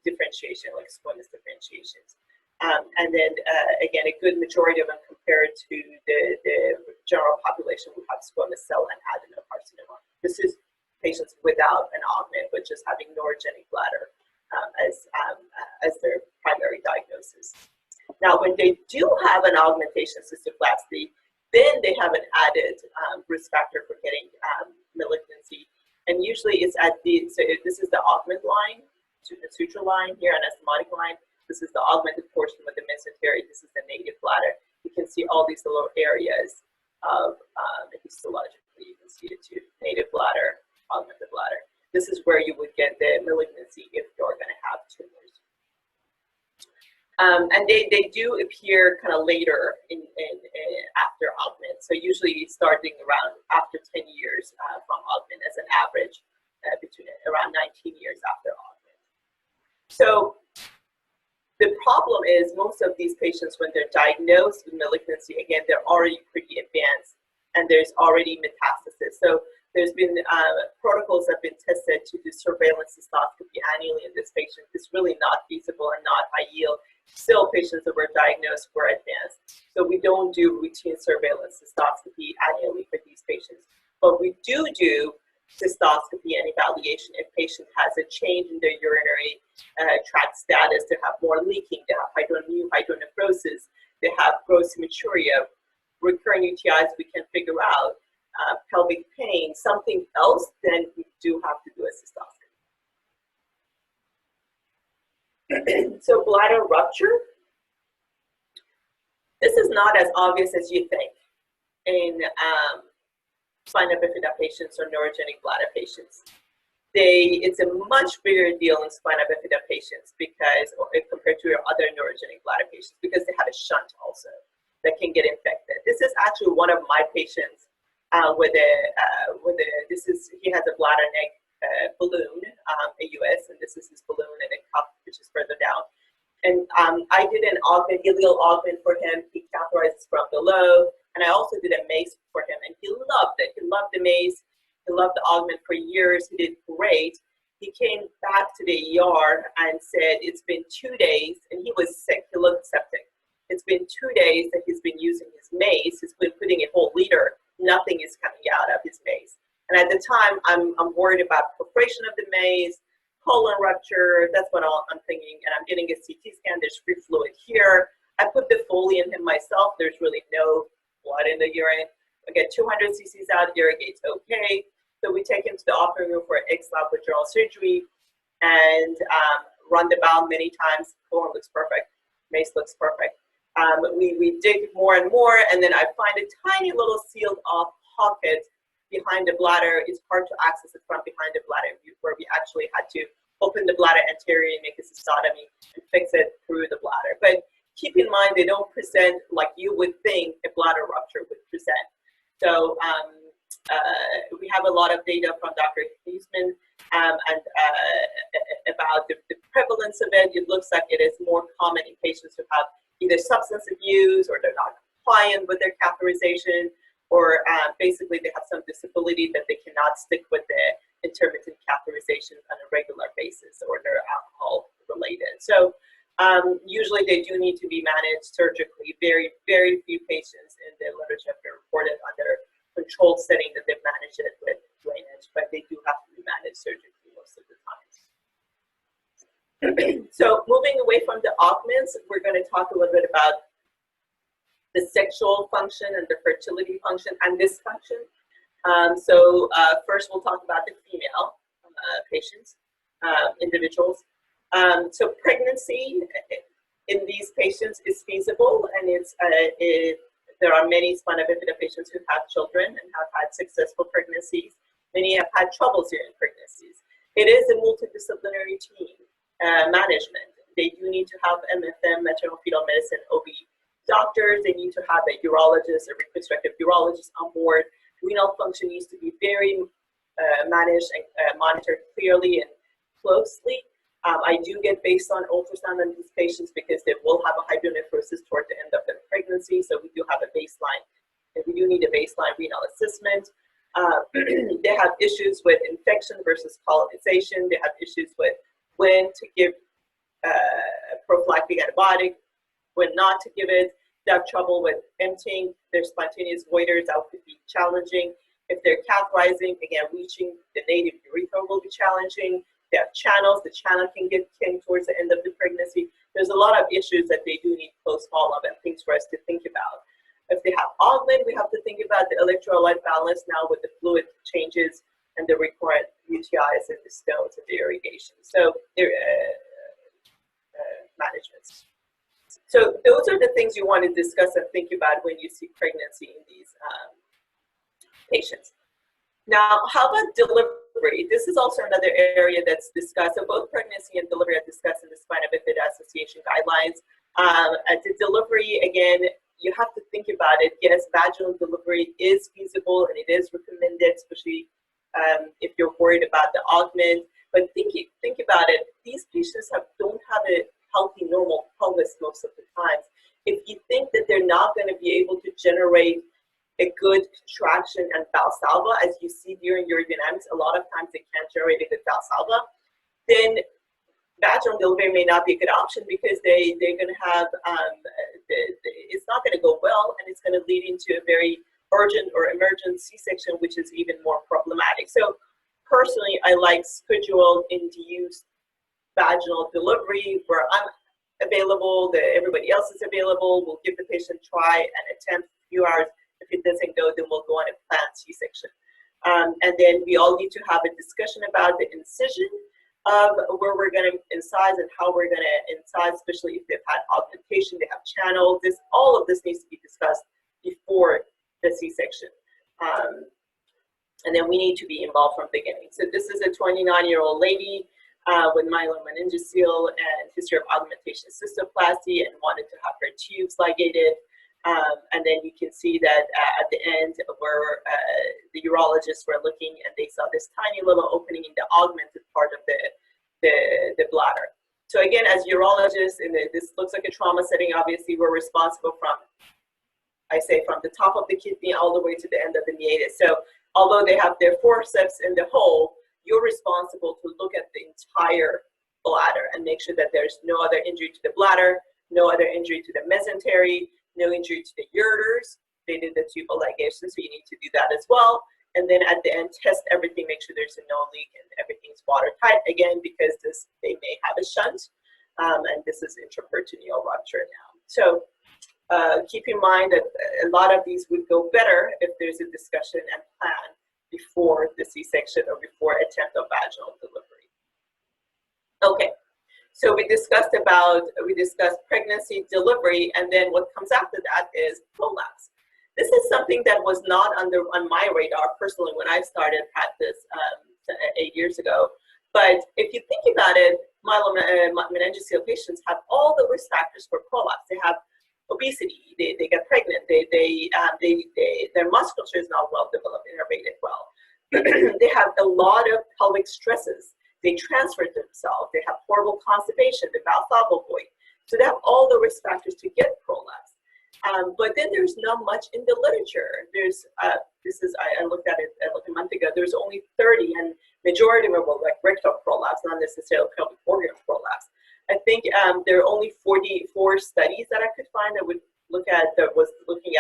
differentiation, like squamous differentiations. And then again, a good majority of them compared to the general population who have squamous cell and adenocarcinoma. This is patients without an augment, but just having neurogenic bladder as their primary diagnosis. Now, when they do have an augmentation cystoplasty, then they have an added risk factor for getting malignancy. And usually it's at the, so this is the augment line, the suture line here, anastomotic line. This is the augmented portion with the mesentery. This is the native bladder. You can see all these little areas of histologically, you can see it too, native bladder, augmented bladder. This is where you would get the malignancy if you're going to have tumors. And they do appear kind of later in after augment. So usually starting around after 10 years from augment as an average, between around 19 years after augment. So the problem is most of these patients, when they're diagnosed with malignancy, again, they're already pretty advanced and there's already metastasis. So there's been protocols that have been tested to do surveillance cystoscopy annually in this patient. It's really not feasible and not ideal. Still, patients that were diagnosed were advanced. So we don't do routine surveillance cystoscopy annually for these patients. But we do cystoscopy and evaluation if patient has a change in their urinary tract status. They have more leaking, they have new hydronephrosis, they have gross hematuria, recurring UTIs we can figure out, pelvic pain, something else, then we do have to do a cystoscopy. So bladder rupture, this is not as obvious as you think in Spina Bifida patients or neurogenic bladder patients. It's a much bigger deal in Spina Bifida patients because, or compared to your other neurogenic bladder patients, because they have a shunt also that can get infected. This is actually one of my patients he has a bladder neck balloon, a US, and this is his balloon and a cup, which is further down. And I did an ileal augment for him. He catheterized from below, and I also did a mace for him, and he loved it. He loved the mace. He loved the augment for years. He did great. He came back to the ER and said it's been 2 days, and he was sick. He looked septic. It's been 2 days that he's been using his mace. He's been putting a whole liter. Nothing is coming out of his mace. And at the time, I'm worried about perforation of the mace, colon rupture. That's what I'm thinking. And I'm getting a CT scan. There's free fluid here. I put the Foley in him myself. There's really no blood in the urine. I get 200 cc's out. Irrigates okay. So we take him to the operating room for exlab with general surgery and run the bowel many times. Colon looks perfect. Mace looks perfect. We dig more and more, and then I find a tiny little sealed off pocket behind the bladder. It's hard to access it from behind the bladder, where we actually had to open the bladder anteriorly and make a cystotomy and fix it through the bladder. But keep in mind, they don't present like you would think a bladder rupture would present. So we have a lot of data from Dr. Huisman and about the prevalence of it. It looks like it is more common in patients who have either substance abuse or they're not compliant with their catheterization, or basically they have some disability that they cannot stick with the intermittent catheterization on a regular basis, or they're alcohol related. So usually they do need to be managed surgically. Very, very few patients in the literature have been reported under controlled setting that they've managed it with drainage, but they do have to be managed surgically most of the time. So moving away from the augments, we're going to talk a little bit about the sexual function and the fertility function and dysfunction. First we'll talk about the female patients, individuals. So pregnancy in these patients is feasible, and there are many Spina Bifida patients who have children and have had successful pregnancies. Many have had troubles during pregnancies. It is a multidisciplinary team management. They do need to have MFM, maternal fetal medicine, OB doctors. They need to have a urologist, a reconstructive urologist on board. Renal function needs to be very managed and monitored clearly and closely. I do get baseline ultrasound on these patients because they will have a hydronephrosis toward the end of their pregnancy. So we do have a baseline, and we do need a baseline renal assessment. They have issues with infection versus colonization. They have issues with when to give prophylactic antibiotic, when not to give it. They have trouble with emptying their spontaneous voiders. That could be challenging. If they're catheterizing, again, reaching the native urethra will be challenging. They have channels. The channel can get king towards the end of the pregnancy. There's a lot of issues that they do need close follow-up and things for us to think about. If they have augment, we have to think about the electrolyte balance now with the fluid changes and the recurrent UTIs and the stones and the irrigation. So, managements. So those are the things you want to discuss and think about when you see pregnancy in these patients. Now, how about delivery? This is also another area that's discussed. So both pregnancy and delivery are discussed in the Spina Bifida Association guidelines. At the delivery, again, you have to think about it. Yes, vaginal delivery is feasible and it is recommended, especially if you're worried about the augment. But think about it. These patients don't have a healthy, normal pelvis most of the time. If you think that they're not going to be able to generate a good contraction and valsalva, as you see during urodynamics, a lot of times they can't generate a good valsalva, then vaginal delivery may not be a good option because they're going to have, it's not going to go well, and it's going to lead into a very urgent or emergent C-section, which is even more problematic. So personally, I like scheduled induced vaginal delivery where I'm available, everybody else is available. We'll give the patient try and attempt a few hours. If it doesn't go, then we'll go on a planned C-section. And then we all need to have a discussion about the incision of where we're going to incise and how we're going to incise, especially if they've had augmentation, they have channels. All of this needs to be discussed before the C-section. And then we need to be involved from the beginning. So this is a 29-year-old lady with myelomeningocele and history of augmentation cystoplasty and wanted to have her tubes ligated. And then you can see that at the end where the urologists were looking and they saw this tiny little opening in the augmented part of the bladder. So again, as urologists, this looks like a trauma setting, obviously we're responsible from the top of the kidney all the way to the end of the meatus. So although they have their forceps in the hole, you're responsible to look at the entire bladder and make sure that there's no other injury to the bladder, no other injury to the mesentery, no injury to the ureters. They did the tubal ligation, so you need to do that as well. And then at the end, test everything, make sure there's no leak and everything's watertight. Again, because they may have a shunt, and this is intraperitoneal rupture now. So keep in mind that a lot of these would go better if there's a discussion and plan before the C-section or before attempt of vaginal delivery. Okay. So we discussed pregnancy, delivery, and then what comes after that is prolapse. This is something that was not on my radar personally when I started practice 8 years ago. But if you think about it, myelomeningocele patients have all the risk factors for prolapse. They have obesity, they get pregnant, their musculature is not well developed, innervated well. They have a lot of pelvic stresses. They transfer themselves. They have horrible constipation, the valsalval void. So they have all the risk factors to get prolapse. But then there's not much in the literature. I looked at it like a month ago. There's only 30, and majority of them were like rectal prolapse, not necessarily pelvic organ prolapse. I think there are only 44 studies that I could find that was looking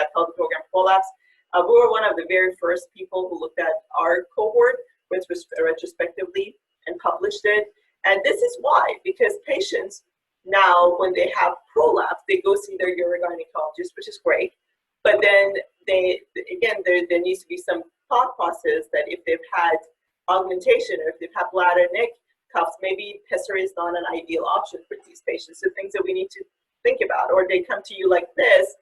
at pelvic organ prolapse. We were one of the very first people who looked at our cohort retrospectively and published it. And this is why, because patients now, when they have prolapse, they go see their urogynecologist, which is great. But then there needs to be some thought process that if they've had augmentation or if they've had bladder neck cuffs, maybe pessary is not an ideal option for these patients. So things that we need to think about. Or they come to you like this,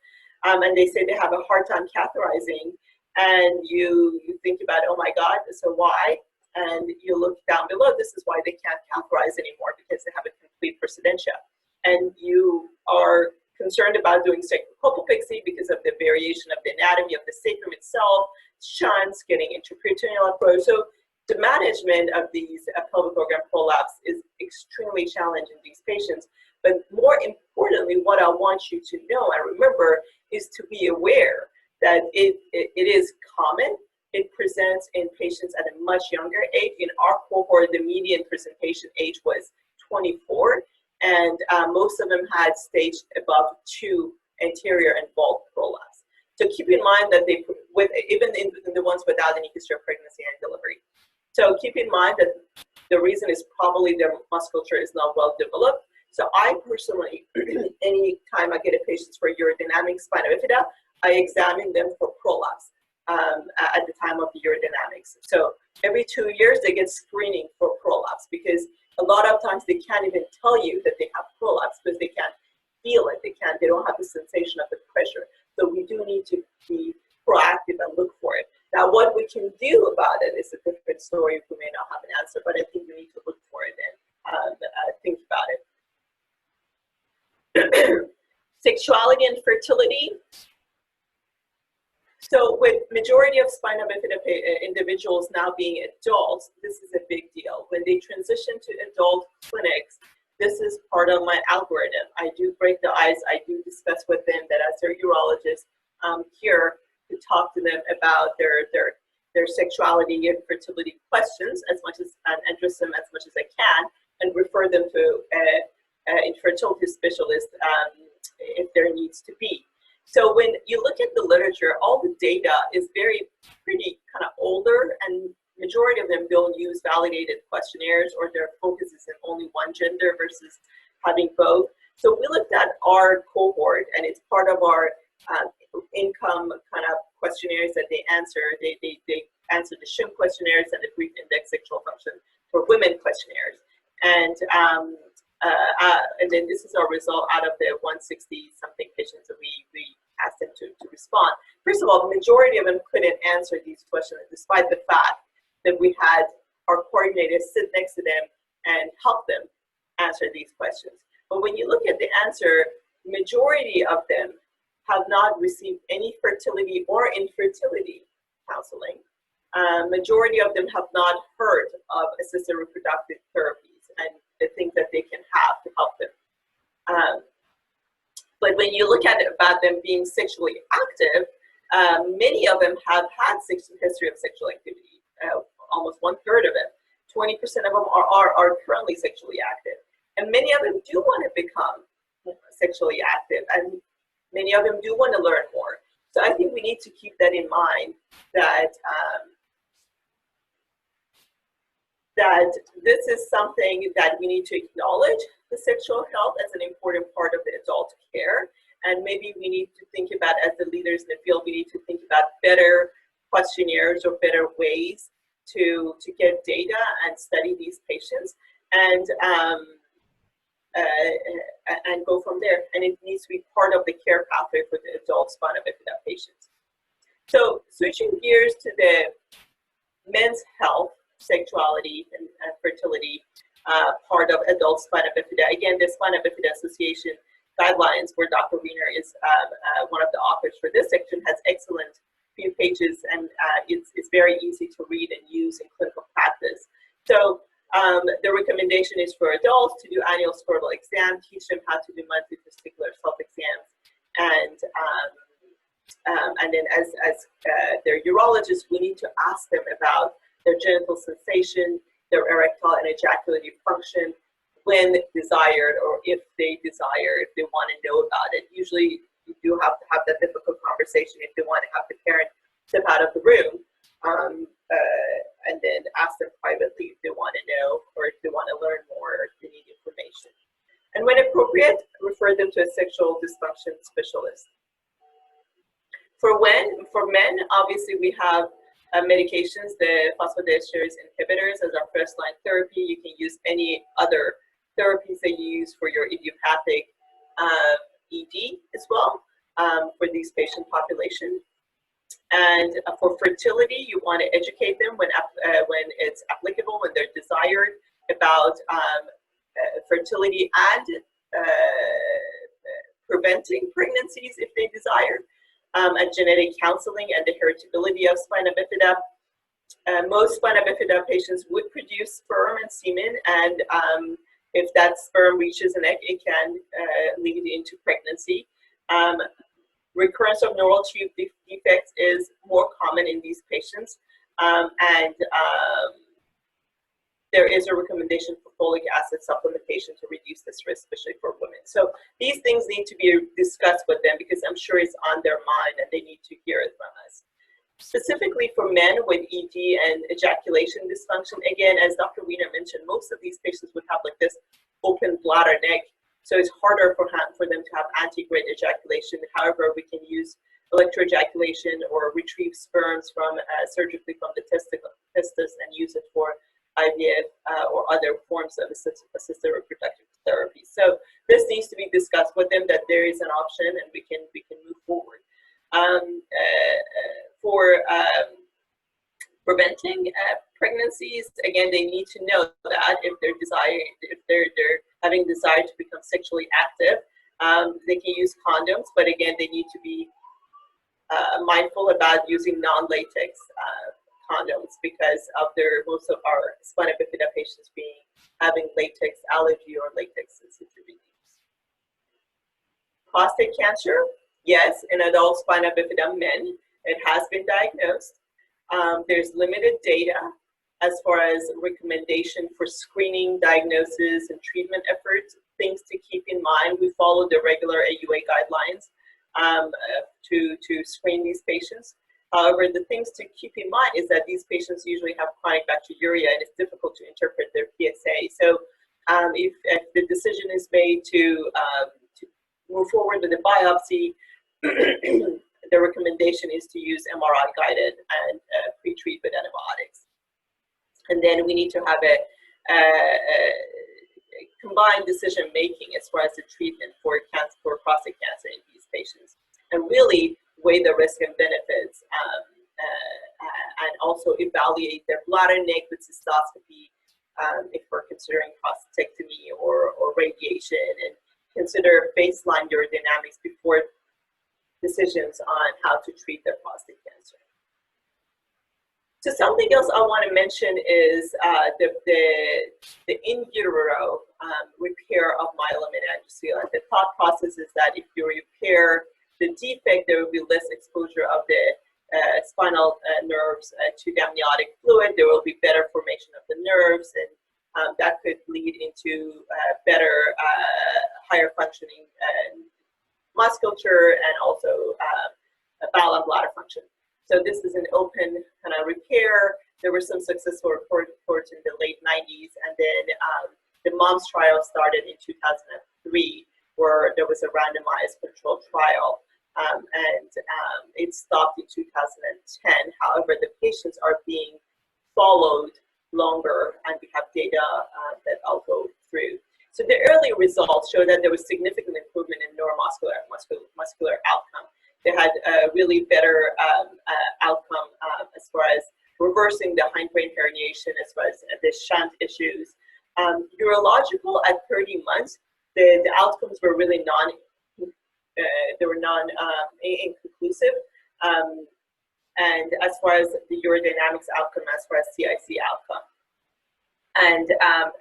and they say they have a hard time catheterizing, and you think about, oh my God, so why? And you look down below, this is why they can't catheterize anymore, because they have a complete precedentia. And you are concerned about doing sacrocolpopexy because of the variation of the anatomy of the sacrum itself, shunts, getting intraperitoneal approach. So the management of these pelvic organ prolapse is extremely challenging in these patients. But more importantly, what I want you to know and remember is to be aware that it is common. It presents in patients at a much younger age. In our cohort, the median presentation age was 24, and most of them had stage above 2 anterior and bulk prolapse. So keep in mind that even in the ones without any history of pregnancy and delivery. So keep in mind that the reason is probably their musculature is not well developed. So I personally, anytime I get a patient for urodynamic spina bifida, I examine them for prolapse at the time of the urodynamics. So every 2 years they get screening for prolapse, because a lot of times they can't even tell you that they have prolapse because they can't feel it. They don't have the sensation of the pressure. So we do need to be proactive and look for it. Now, what we can do about it is a different story. We may not have an answer, but I think we need to look for it and think about it. Sexuality and fertility. So with majority of spina bifida individuals now being adults, this is a big deal. When they transition to adult clinics, this is part of my algorithm. I do break the ice. I do discuss with them that as their urologist, I'm here to talk to them about their sexuality and fertility questions as much as, and address them as much as I can, and refer them to an infertility specialist if there needs to be. So when you look at the literature, all the data is pretty kind of older, and majority of them don't use validated questionnaires, or their focus is in only one gender versus having both. So we looked at our cohort, and it's part of our income kind of questionnaires that they answer. They answer the SHIM questionnaires and the brief index sexual function for women questionnaires. And then this is our result out of the 160 something patients that we asked them to respond. First of all, the majority of them couldn't answer these questions, despite the fact that we had our coordinators sit next to them and help them answer these questions. But when you look at the answer, majority of them have not received any fertility or infertility counseling. Majority of them have not heard of assisted reproductive therapies and the things that they can have to help them. But when you look at it about them being sexually active, many of them have had history of sexual activity, almost 1/3 of them. 20% of them are currently sexually active. And many of them do want to become sexually active, and many of them do want to learn more. So I think we need to keep that in mind, that this is something that we need to acknowledge, the sexual health as an important part of the adult care. And maybe we need to think about, as the leaders in the field, we need to think about better questionnaires or better ways to get data and study these patients, and go from there. And it needs to be part of the care pathway for the adult spina bifida patients. So switching gears to the men's health, sexuality, and fertility part of adult spina bifida. Again, the Spina Bifida Association guidelines, where Dr. Wiener is one of the authors for this section, has excellent few pages, and it's very easy to read and use in clinical practice. So the recommendation is for adults to do annual scrotal exam, teach them how to do monthly testicular self-exams, and then as their urologists, we need to ask them about their genital sensation, their erectile and ejaculative function, when desired, or if they desire, if they want to know about it. Usually you do have to have that difficult conversation if they want to have the parent step out of the room, and then ask them privately if they want to know, or if they want to learn more, or if they need information. And when appropriate, refer them to a sexual dysfunction specialist. For men, obviously we have medications, the phosphodiesterase inhibitors as our first-line therapy. You can use any other therapies that you use for your idiopathic ED as well, for these patient population. And for fertility, you want to educate them when it's applicable, when they're desired, about fertility and preventing pregnancies if they desire, and genetic counseling and the heritability of spina bifida. Most spina bifida patients would produce sperm and semen, and if that sperm reaches an egg, it can lead into pregnancy. Recurrence of neural tube defects is more common in these patients, and there is a recommendation for folic acid supplementation to reduce this risk, especially for women. So these things need to be discussed with them, because I'm sure it's on their mind and they need to hear it from us. Specifically for men with ED and ejaculation dysfunction, again, as Dr. Wiener mentioned, most of these patients would have like this open bladder neck. So it's harder for them to have antegrade ejaculation. However, we can use electroejaculation or retrieve sperms from surgically from the testis and use it for IVF or other forms of assisted reproductive therapy. So this needs to be discussed with them, that there is an option and we can move forward. For preventing pregnancies, again, they need to know that if they're having desire to become sexually active, they can use condoms, but again, they need to be mindful about using non-latex condoms because of most of our spina bifida patients having latex allergy or latex sensitivity. Prostate cancer, yes, in adult spina bifida men, it has been diagnosed. There's limited data as far as recommendation for screening, diagnosis, and treatment efforts. Things to keep in mind: we follow the regular AUA guidelines to screen these patients. However, the things to keep in mind is that these patients usually have chronic bacteriuria, and it's difficult to interpret their PSA. So, if the decision is made to move forward with a biopsy, the recommendation is to use MRI guided and pre-treat with antibiotics. And then we need to have a combined decision making as far as the treatment for prostate cancer in these patients, and really weigh the risk and benefits, and also evaluate their bladder, neck with cystoscopy if we're considering prostatectomy or radiation, and consider baseline urodynamics before decisions on how to treat their prostate cancer. So something else I want to mention is the in utero repair of myelomeningocele. And the thought process is that if you repair the defect, there will be less exposure of the spinal nerves to the amniotic fluid. There will be better formation of the nerves, and that could lead into better, higher functioning musculature and also bowel and bladder function. So this is an open kind of repair. There were some successful reports in the late 90s, and then the MOMS trial started in 2003, where there was a randomized controlled trial, and it stopped in 2010. However, the patients are being followed longer, and we have data that I'll go through. So the early results show that there was significant improvement in neuromuscular and muscular outcome. They had a really better outcome as far as reversing the hindbrain herniation, as well as the shunt issues. Urological at 30 months, the outcomes were really inconclusive. And as far as the urodynamics outcome, as far as CIC outcome. And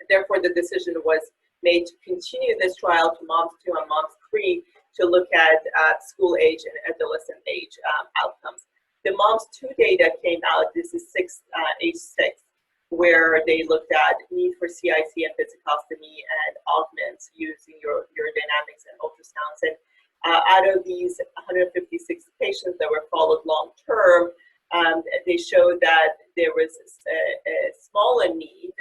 therefore the decision was made to continue this trial to MOMS 2 and MOMS 3 to look at school age and adolescent age outcomes. The MOMS 2 data came out, this is age 6, where they looked at need for CIC and physicoscopy and augments using urodynamics and ultrasounds. And out of these 156 patients that were followed long term, they showed that there was a smaller need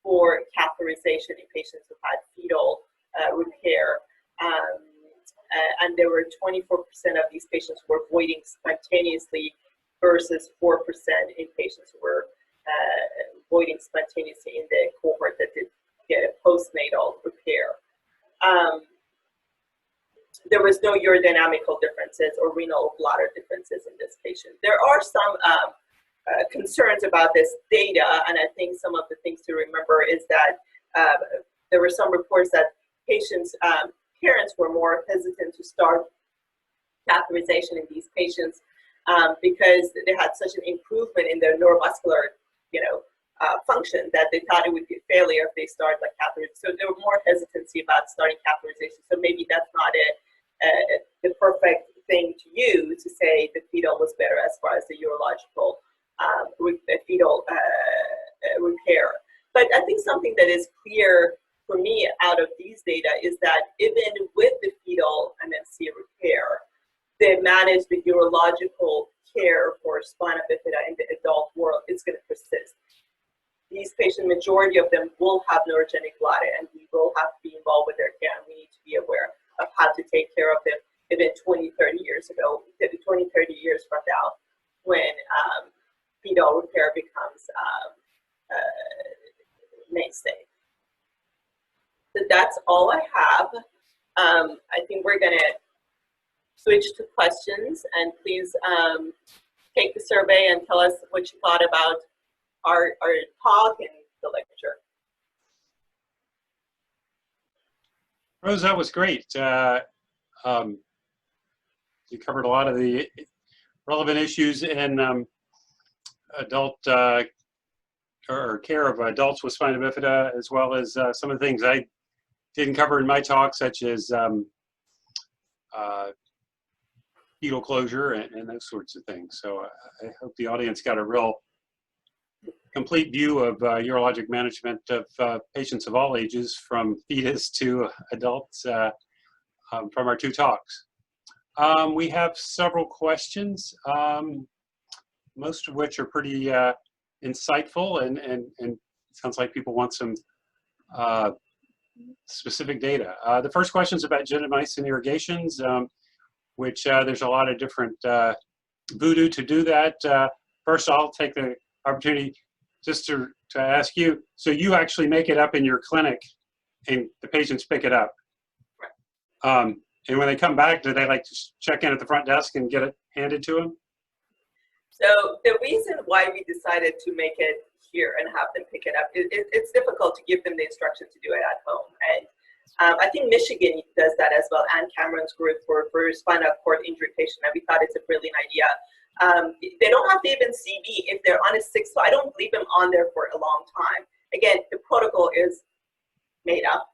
for catheterization in patients who had fetal repair. And there were 24% of these patients who were voiding spontaneously versus 4% in patients who were voiding spontaneously in the cohort that did get a postnatal repair. There was no urodynamical differences or renal bladder differences in this patient. There are some concerns about this data, and I think some of the things to remember is that there were some reports that patients' parents were more hesitant to start catheterization in these patients because they had such an improvement in their neuromuscular, function that they thought it would be a failure if they started like catheterization. So there were more hesitancy about starting catheterization. So maybe that's not the perfect thing to use to say the fetal was better as far as the urological fetal repair. But I think something that is clear for me out of these data is that even with the fetal MMC repair, they manage the urological care for spina bifida in the adult world. It's going to persist. These patients, majority of them will have neurogenic bladder, and we will have to be involved with their care, and we need to be aware of how to take care of them even 20, 30 years ago, 20, 30 years from now, when fetal repair becomes mainstay. So that's all I have. I think we're going to switch to questions, and please take the survey and tell us what you thought about our talk and the lecture. Rose, that was great. You covered a lot of the relevant issues in adult or care of adults with spina bifida, as well as some of the things I didn't cover in my talk, such as fetal closure and those sorts of things. So I hope the audience got a real complete view of urologic management of patients of all ages, from fetus to adults, from our two talks. We have several questions, most of which are pretty insightful, and it sounds like people want some specific data. The first question is about gentamicin irrigations, which there's a lot of different voodoo to do that. First, I'll take the opportunity just to ask you, so you actually make it up in your clinic and the patients pick it up? And when they come back, do they like to check in at the front desk and get it handed to them? So the reason why we decided to make it here and have them pick it up, it's difficult to give them the instruction to do it at home. And I think Michigan does that as well, and Cameron's group for spinal cord injury patient, and we thought it's a brilliant idea. They don't have to even CB if they're on a 6, so I don't leave them on there for a long time. Again, the protocol is made up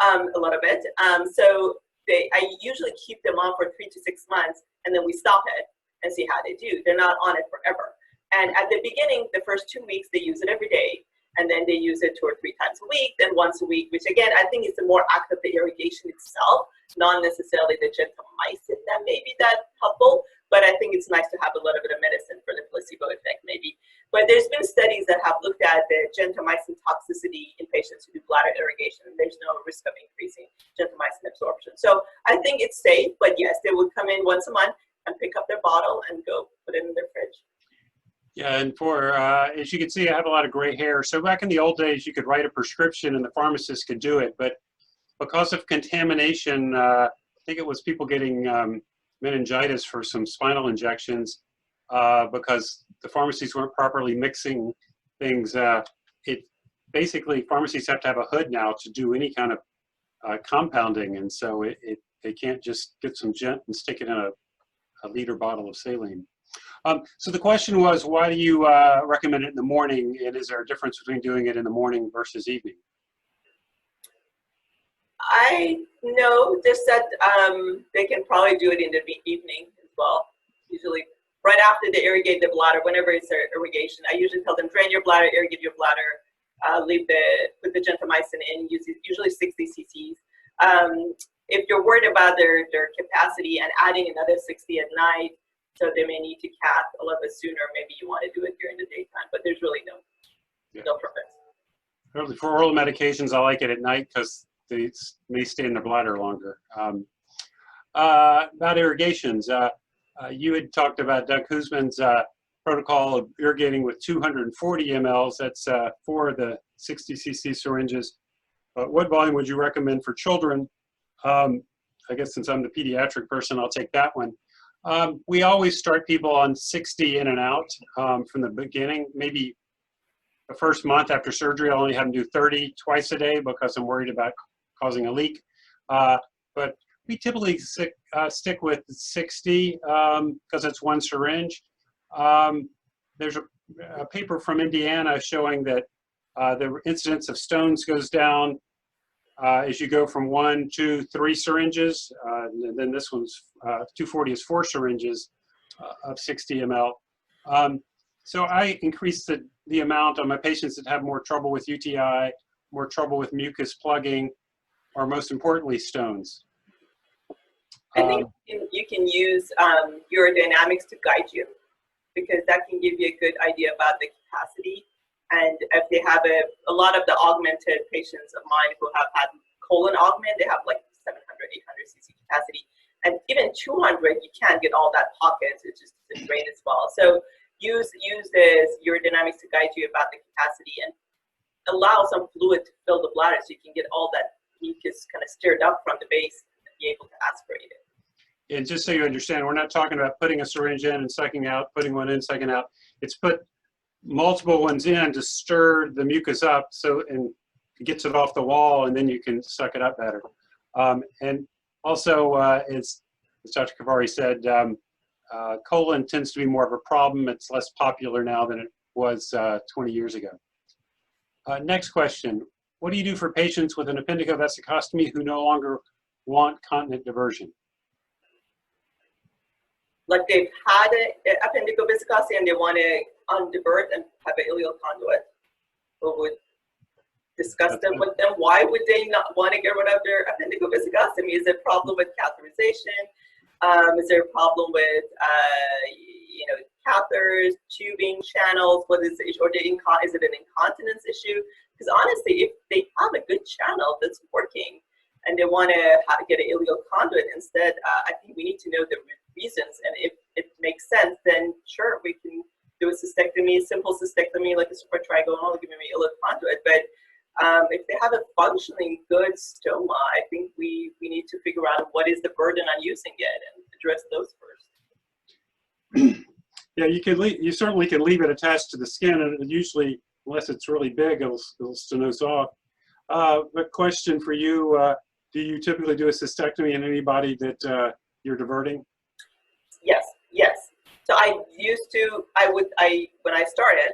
a little bit. So I usually keep them on for 3 to 6 months, and then we stop it and see how they do. They're not on it forever. And at the beginning, the first 2 weeks, they use it every day. And then they use it 2 or 3 times a week, then once a week, which again, I think is the more act of the irrigation itself, not necessarily the gentamicin that may be that helpful, but I think it's nice to have a little bit of medicine for the placebo effect maybe. But there's been studies that have looked at the gentamicin toxicity in patients who do bladder irrigation, and there's no risk of increasing gentamicin absorption. So I think it's safe, but yes, they would come in once a month and pick up their bottle and go put it in their fridge. Yeah, and for, as you can see, I have a lot of gray hair. So back in the old days, you could write a prescription and the pharmacist could do it. But because of contamination, I think it was people getting meningitis for some spinal injections because the pharmacies weren't properly mixing things. Basically, pharmacies have to have a hood now to do any kind of compounding. And so they can't just get some gent and stick it in a liter bottle of saline. So the question was, why do you recommend it in the morning, and is there a difference between doing it in the morning versus evening? I know just that they can probably do it in the evening as well. Usually right after they irrigate the bladder, whenever it's their irrigation, I usually tell them, drain your bladder, irrigate your bladder, put the gentamicin in, usually 60 cc's. If you're worried about their capacity and adding another 60 at night, so they may need to cath a little bit sooner. Maybe you want to do it during the daytime, but there's really no preference. For oral medications, I like it at night because they may stay in the bladder longer. About irrigations, you had talked about Doug Husman's protocol of irrigating with 240 mLs. That's 4 of the 60 cc syringes. What volume would you recommend for children? I guess since I'm the pediatric person, I'll take that one. We always start people on 60 in and out from the beginning. Maybe the first month after surgery, I'll only have them do 30 twice a day because I'm worried about causing a leak. But we typically stick with 60 because it's 1 syringe. There's a paper from Indiana showing that the incidence of stones goes down as you go from 1 to 3 syringes, and then this one's 240 is 4 syringes of 60 ml. So I increase the amount on my patients that have more trouble with UTI, more trouble with mucus plugging, or most importantly, stones. I think you can use urodynamics to guide you, because that can give you a good idea about the capacity. And if they have a lot of the augmented patients of mine who have had colon augment, they have like 700, 800 cc capacity. And even 200, you can't get all that pocket, it just doesn't drain as well. So use this urodynamics to guide you about the capacity and allow some fluid to fill the bladder so you can get all that mucus kind of stirred up from the base and be able to aspirate it. And just so you understand, we're not talking about putting a syringe in and sucking out, putting one in, sucking out. It's put multiple ones in to stir the mucus up and it gets it off the wall, and then you can suck it up better. And also, as Dr. Khavari said, colon tends to be more of a problem. It's less popular now than it was 20 years ago. Next question. What do you do for patients with an appendicovesicectomy who no longer want continent diversion? Like they've had an appendicovesicectomy and they want to undivert and have an ileal conduit. We would discuss them with them. Why would they not want to get rid of their appendicovesicectomy? Is there a problem with catheterization? Is there a problem with catheters, tubing, channels? What is the issue? Or is it an incontinence issue? Because honestly, if they have a good channel that's working and they want to get an ileal conduit instead, I think we need to know the reasons. And if it makes sense, then sure, we can do a cystectomy, simple cystectomy, like a supratrigonal, give me an ileal conduit. But if they have a functioning good stoma, I think we need to figure out what is the burden on using it and address those first. Yeah, you certainly can leave it attached to the skin, and usually, unless it's really big, it'll stenose off. A question for you, do you typically do a cystectomy in anybody that you're diverting? Yes. So I used to, when I started,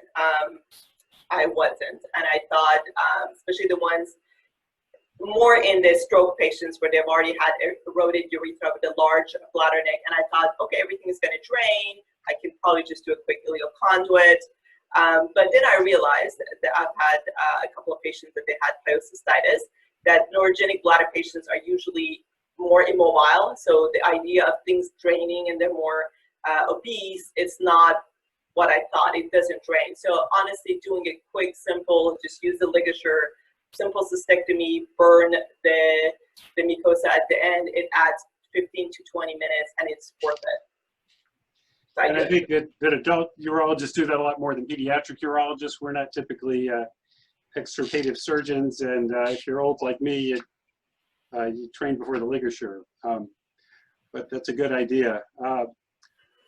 I wasn't, and I thought, especially the ones more in the stroke patients where they've already had eroded urethra with a large bladder neck, and I thought, okay, everything is going to drain. I can probably just do a quick ileal conduit. But then I realized that I've had a couple of patients that they had pyocystitis, that neurogenic bladder patients are usually more immobile. So the idea of things draining and they're more obese, it's not what I thought. It doesn't drain. So honestly, doing a quick, simple, just use the ligature, simple cystectomy, burn the mucosa at the end, it adds 15 to 20 minutes and it's worth it. So and I think that adult urologists do that a lot more than pediatric urologists. We're not typically extirpative surgeons, and if you're old like me, you train before the ligature. But that's a good idea.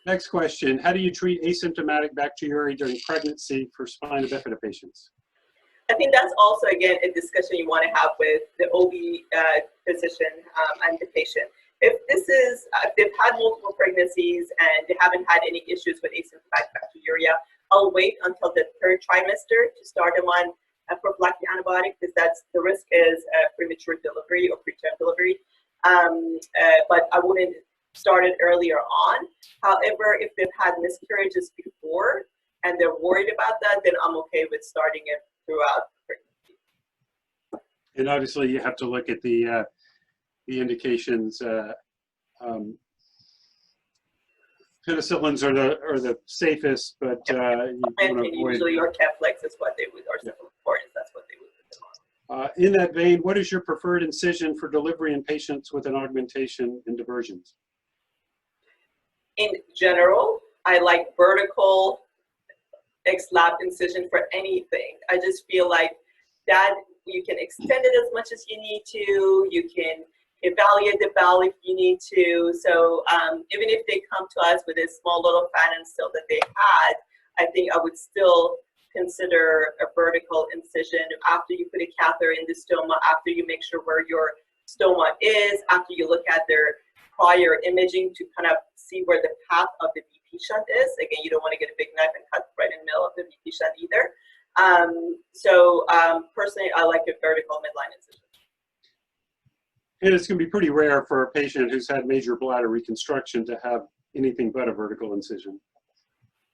Next question, how do you treat asymptomatic bacteriuria during pregnancy for Spina Bifida patients? I think that's also, again, a discussion you want to have with the OB physician and the patient. If they've had multiple pregnancies and they haven't had any issues with asymptomatic bacteriuria, I'll wait until the 3rd trimester to start them on a prophylactic antibiotic, because the risk is premature delivery or preterm delivery. But I wouldn't start it earlier on. However, if they've had miscarriages before and they're worried about that, then I'm okay with starting it throughout pregnancy. And obviously, you have to look at the indications. Penicillins are the safest, but you want to avoid. Usually, or Keflex is what they would, or cephalosporins, that's what they would put them on. In that vein, what is your preferred incision for delivery in patients with an augmentation and diversions? In general, I like vertical X-lab incision for anything. I just feel like that you can extend it as much as you need to. You can evaluate the bowel if you need to. So even if they come to us with a small little fan and still that they had, I think I would still consider a vertical incision after you put a catheter in the stoma, after you make sure where your stoma is, after you look at their prior imaging to kind of see where the path of the VP shunt is. Again, you don't want to get a big knife and cut right in the middle of the VP shunt either. Personally, I like a vertical midline incision. And it's going to be pretty rare for a patient who's had major bladder reconstruction to have anything but a vertical incision.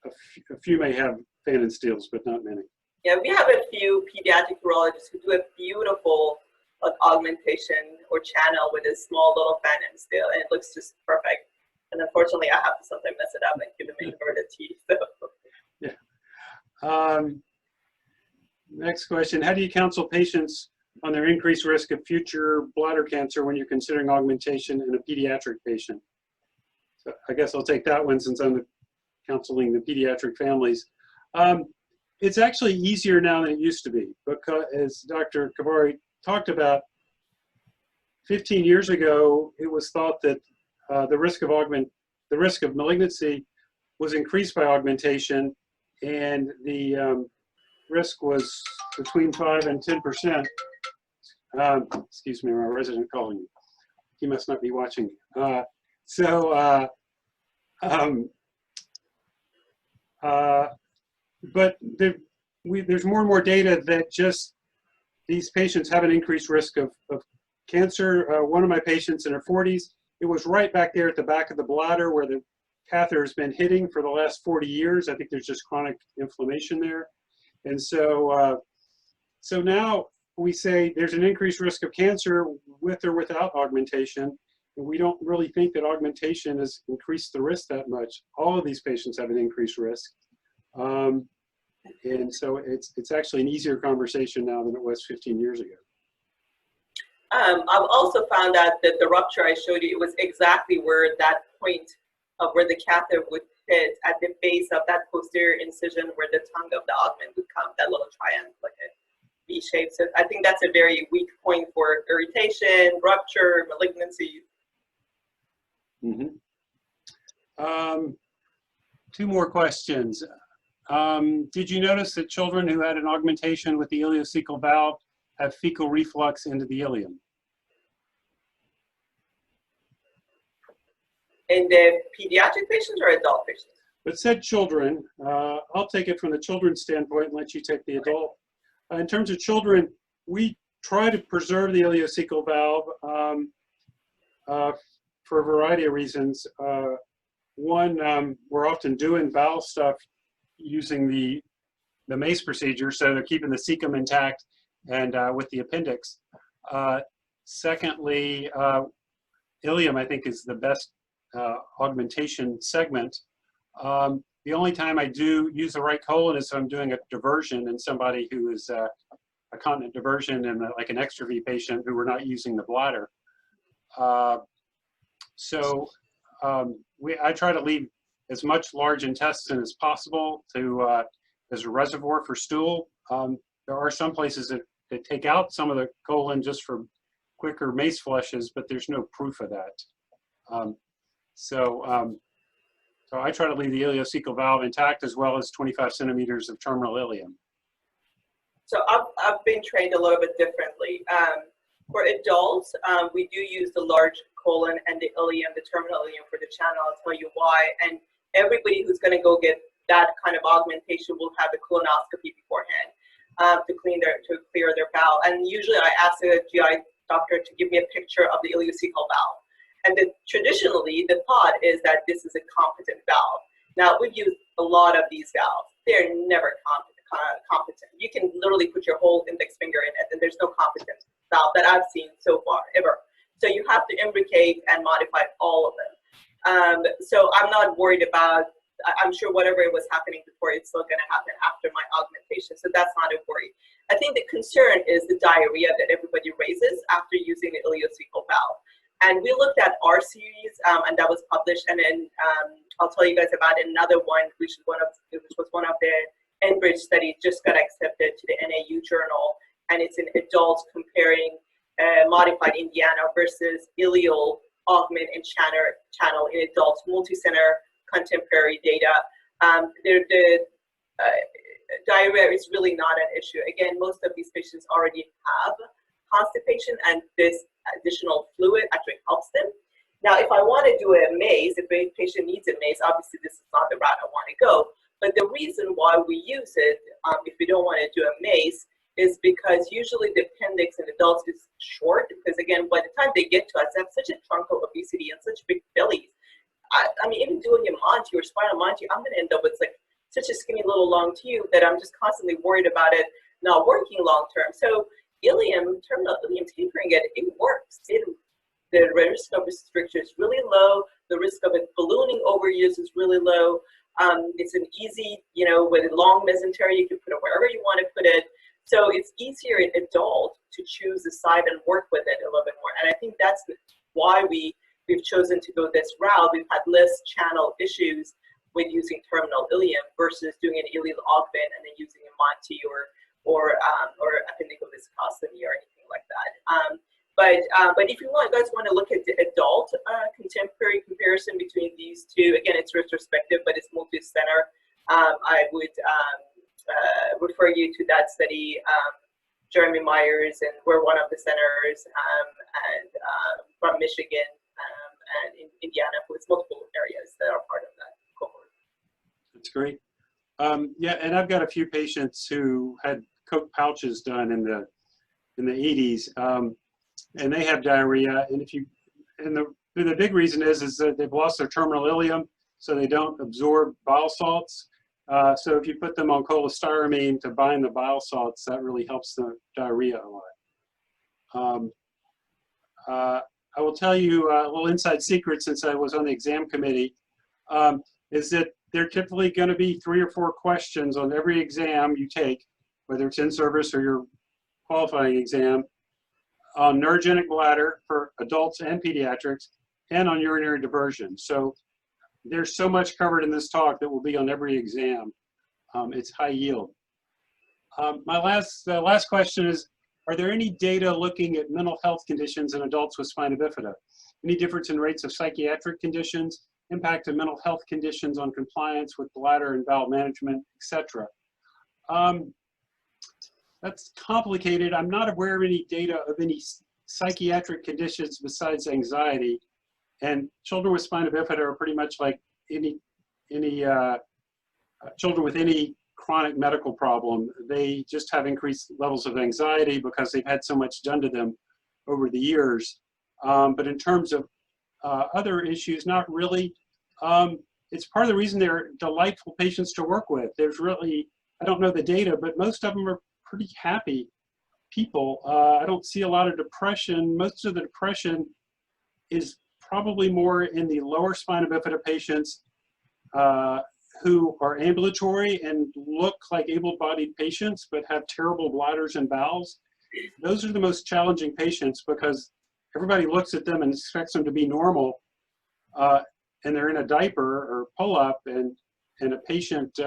A few may have fan and steels, but not many. Yeah, we have a few pediatric urologists who do a beautiful augmentation or channel with a small little fan and steel, and it looks just perfect. And unfortunately, I have to sometimes mess it up and give them inverted teeth. So. Yeah. Next question, how do you counsel patients on their increased risk of future bladder cancer when you're considering augmentation in a pediatric patient? So I guess I'll take that one since I'm counseling the pediatric families. It's actually easier now than it used to be, because as Dr. Khavari talked about, 15 years ago, it was thought that the risk of malignancy was increased by augmentation, and the risk was between 5 and 10%. Excuse me, my resident calling me. He must not be watching. But there's more and more data that just these patients have an increased risk of cancer. One of my patients in her 40s, it was right back there at the back of the bladder where the catheter has been hitting for the last 40 years. I think there's just chronic inflammation there. And so, so now we say there's an increased risk of cancer with or without augmentation. And we don't really think that augmentation has increased the risk that much. All of these patients have an increased risk. And so it's actually an easier conversation now than it was 15 years ago. I've also found out that the rupture I showed you, it was exactly where that point of where the catheter would hit at the base of that posterior incision where the tongue of the augment would come, that little triangle, like a V shape. So I think that's a very weak point for irritation, rupture, malignancy. Mm-hmm. 2 more questions. Did you notice that children who had an augmentation with the ileocecal valve have fecal reflux into the ileum? In the pediatric patients or adult patients? It said children. I'll take it from the children's standpoint and let you take the adult. In terms of children, we try to preserve the ileocecal valve for a variety of reasons. One, we're often doing valve stuff using the MACE procedure, so they're keeping the cecum intact and with the appendix. Secondly, ileum, I think, is the best augmentation segment. The only time I do use the right colon is if I'm doing a diversion in somebody who is a continent diversion and like an extra V patient who we're not using the bladder. I try to leave as much large intestine as possible to as a reservoir for stool. There are some places that take out some of the colon just for quicker MACE flushes, but there's no proof of that. So I try to leave the ileocecal valve intact as well as 25 centimeters of terminal ileum. So I've been trained a little bit differently. For adults, we do use the large colon and the ileum, the terminal ileum for the channel. I'll tell you why. And everybody who's going to go get that kind of augmentation will have a colonoscopy beforehand to clear their bowel. And usually I ask the GI doctor to give me a picture of the ileocecal valve. And then traditionally, the thought is that this is a competent valve. Now, we've used a lot of these valves. They're never competent. You can literally put your whole index finger in it, and there's no competent valve that I've seen so far, ever. So you have to imbricate and modify all of them. So I'm not worried about, I'm sure whatever was happening before, it's still going to happen after my augmentation. So that's not a worry. I think the concern is the diarrhea that everybody raises after using the ileocecal valve. And we looked at our series, and that was published. And then I'll tell you guys about another one, which was one of the Enbridge studies, just got accepted to the NAU journal. And it's in adults comparing modified Indiana versus ileal augment and channel in adults, multi-center contemporary data. The diarrhea is really not an issue. Again, most of these patients already have constipation, and this additional fluid actually helps them. Now, if I want to do a MACE, if a patient needs a MACE, obviously this is not the route I want to go. But the reason why we use it, if we don't want to do a MACE, is because usually the appendix in adults is short, because again, by the time they get to us, they have such a trunk of obesity and such big bellies. I mean, even doing a Monty or spinal Monty, I'm going to end up with like such a skinny little long tube that I'm just constantly worried about it not working long term. So ileum, terminal ileum tapering it works. The risk of restriction is really low. The risk of it ballooning overuse is really low. It's an easy, with a long mesentery, you can put it wherever you want to put it. So it's easier in adult to choose the side and work with it a little bit more. And I think that's why we've chosen to go this route. We've had less channel issues with using terminal ileum versus doing an ileal augment and then using a Monty or appendical viscosity or anything like that. But if you guys want to look at the adult contemporary comparison between these two, again, it's retrospective, but it's multi-center. I would refer you to that study. Jeremy Myers, and we're one of the centers, and from Michigan and in Indiana, with multiple areas that are part of that cohort. That's great. Yeah, and I've got a few patients who had Coke pouches done in the 80s, and they have diarrhea. And the big reason is that they've lost their terminal ileum, so they don't absorb bile salts. So if you put them on cholestyramine to bind the bile salts, that really helps the diarrhea a lot. I will tell you a little inside secret, since I was on the exam committee, is that there are typically going to be 3 or 4 questions on every exam you take, whether it's in service or your qualifying exam, on neurogenic bladder for adults and pediatrics, and on urinary diversion. So there's so much covered in this talk that will be on every exam. It's high yield. My last question is, are there any data looking at mental health conditions in adults with spina bifida? Any difference in rates of psychiatric conditions, impact of mental health conditions on compliance with bladder and bowel management, etc.? That's complicated. I'm not aware of any data of any psychiatric conditions besides anxiety. And children with spina bifida are pretty much like any children with any chronic medical problem. They just have increased levels of anxiety because they've had so much done to them over the years. But in terms of other issues, not really. It's part of the reason they're delightful patients to work with. There's really, I don't know the data, but most of them are pretty happy people. I don't see a lot of depression. Most of the depression is probably more in the lower spina bifida patients who are ambulatory and look like able-bodied patients but have terrible bladders and bowels. Those are the most challenging patients because everybody looks at them and expects them to be normal, and they're in a diaper or pull-up, and a patient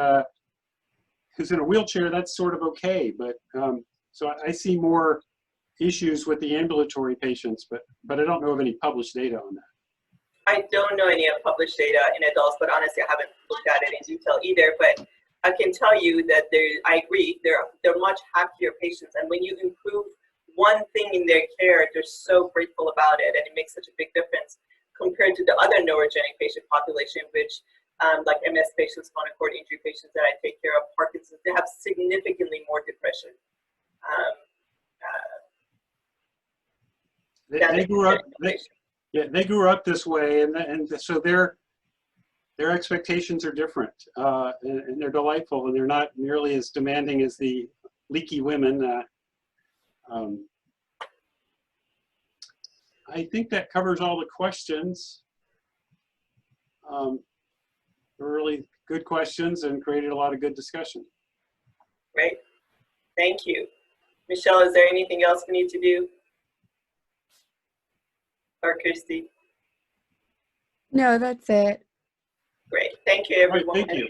who's in a wheelchair, that's sort of okay. But so I see more issues with the ambulatory patients, but I don't know of any published data on that. I don't know any published data in adults, but honestly, I haven't looked at it in detail either. But I can tell you that I agree, they're much happier patients. And when you improve one thing in their care, they're so grateful about it, and it makes such a big difference compared to the other neurogenic patient population, which like MS patients, spinal cord injury patients that I take care of, Parkinson's, they have significantly more depression. They grew up. They grew up this way, and so their expectations are different, and they're delightful, and they're not nearly as demanding as the leaky women. I think that covers all the questions. Really good questions and created a lot of good discussion. Great, thank you. Michelle, is there anything else we need to do? Or Christy? No, that's it. Great, thank you everyone. All right, thank you.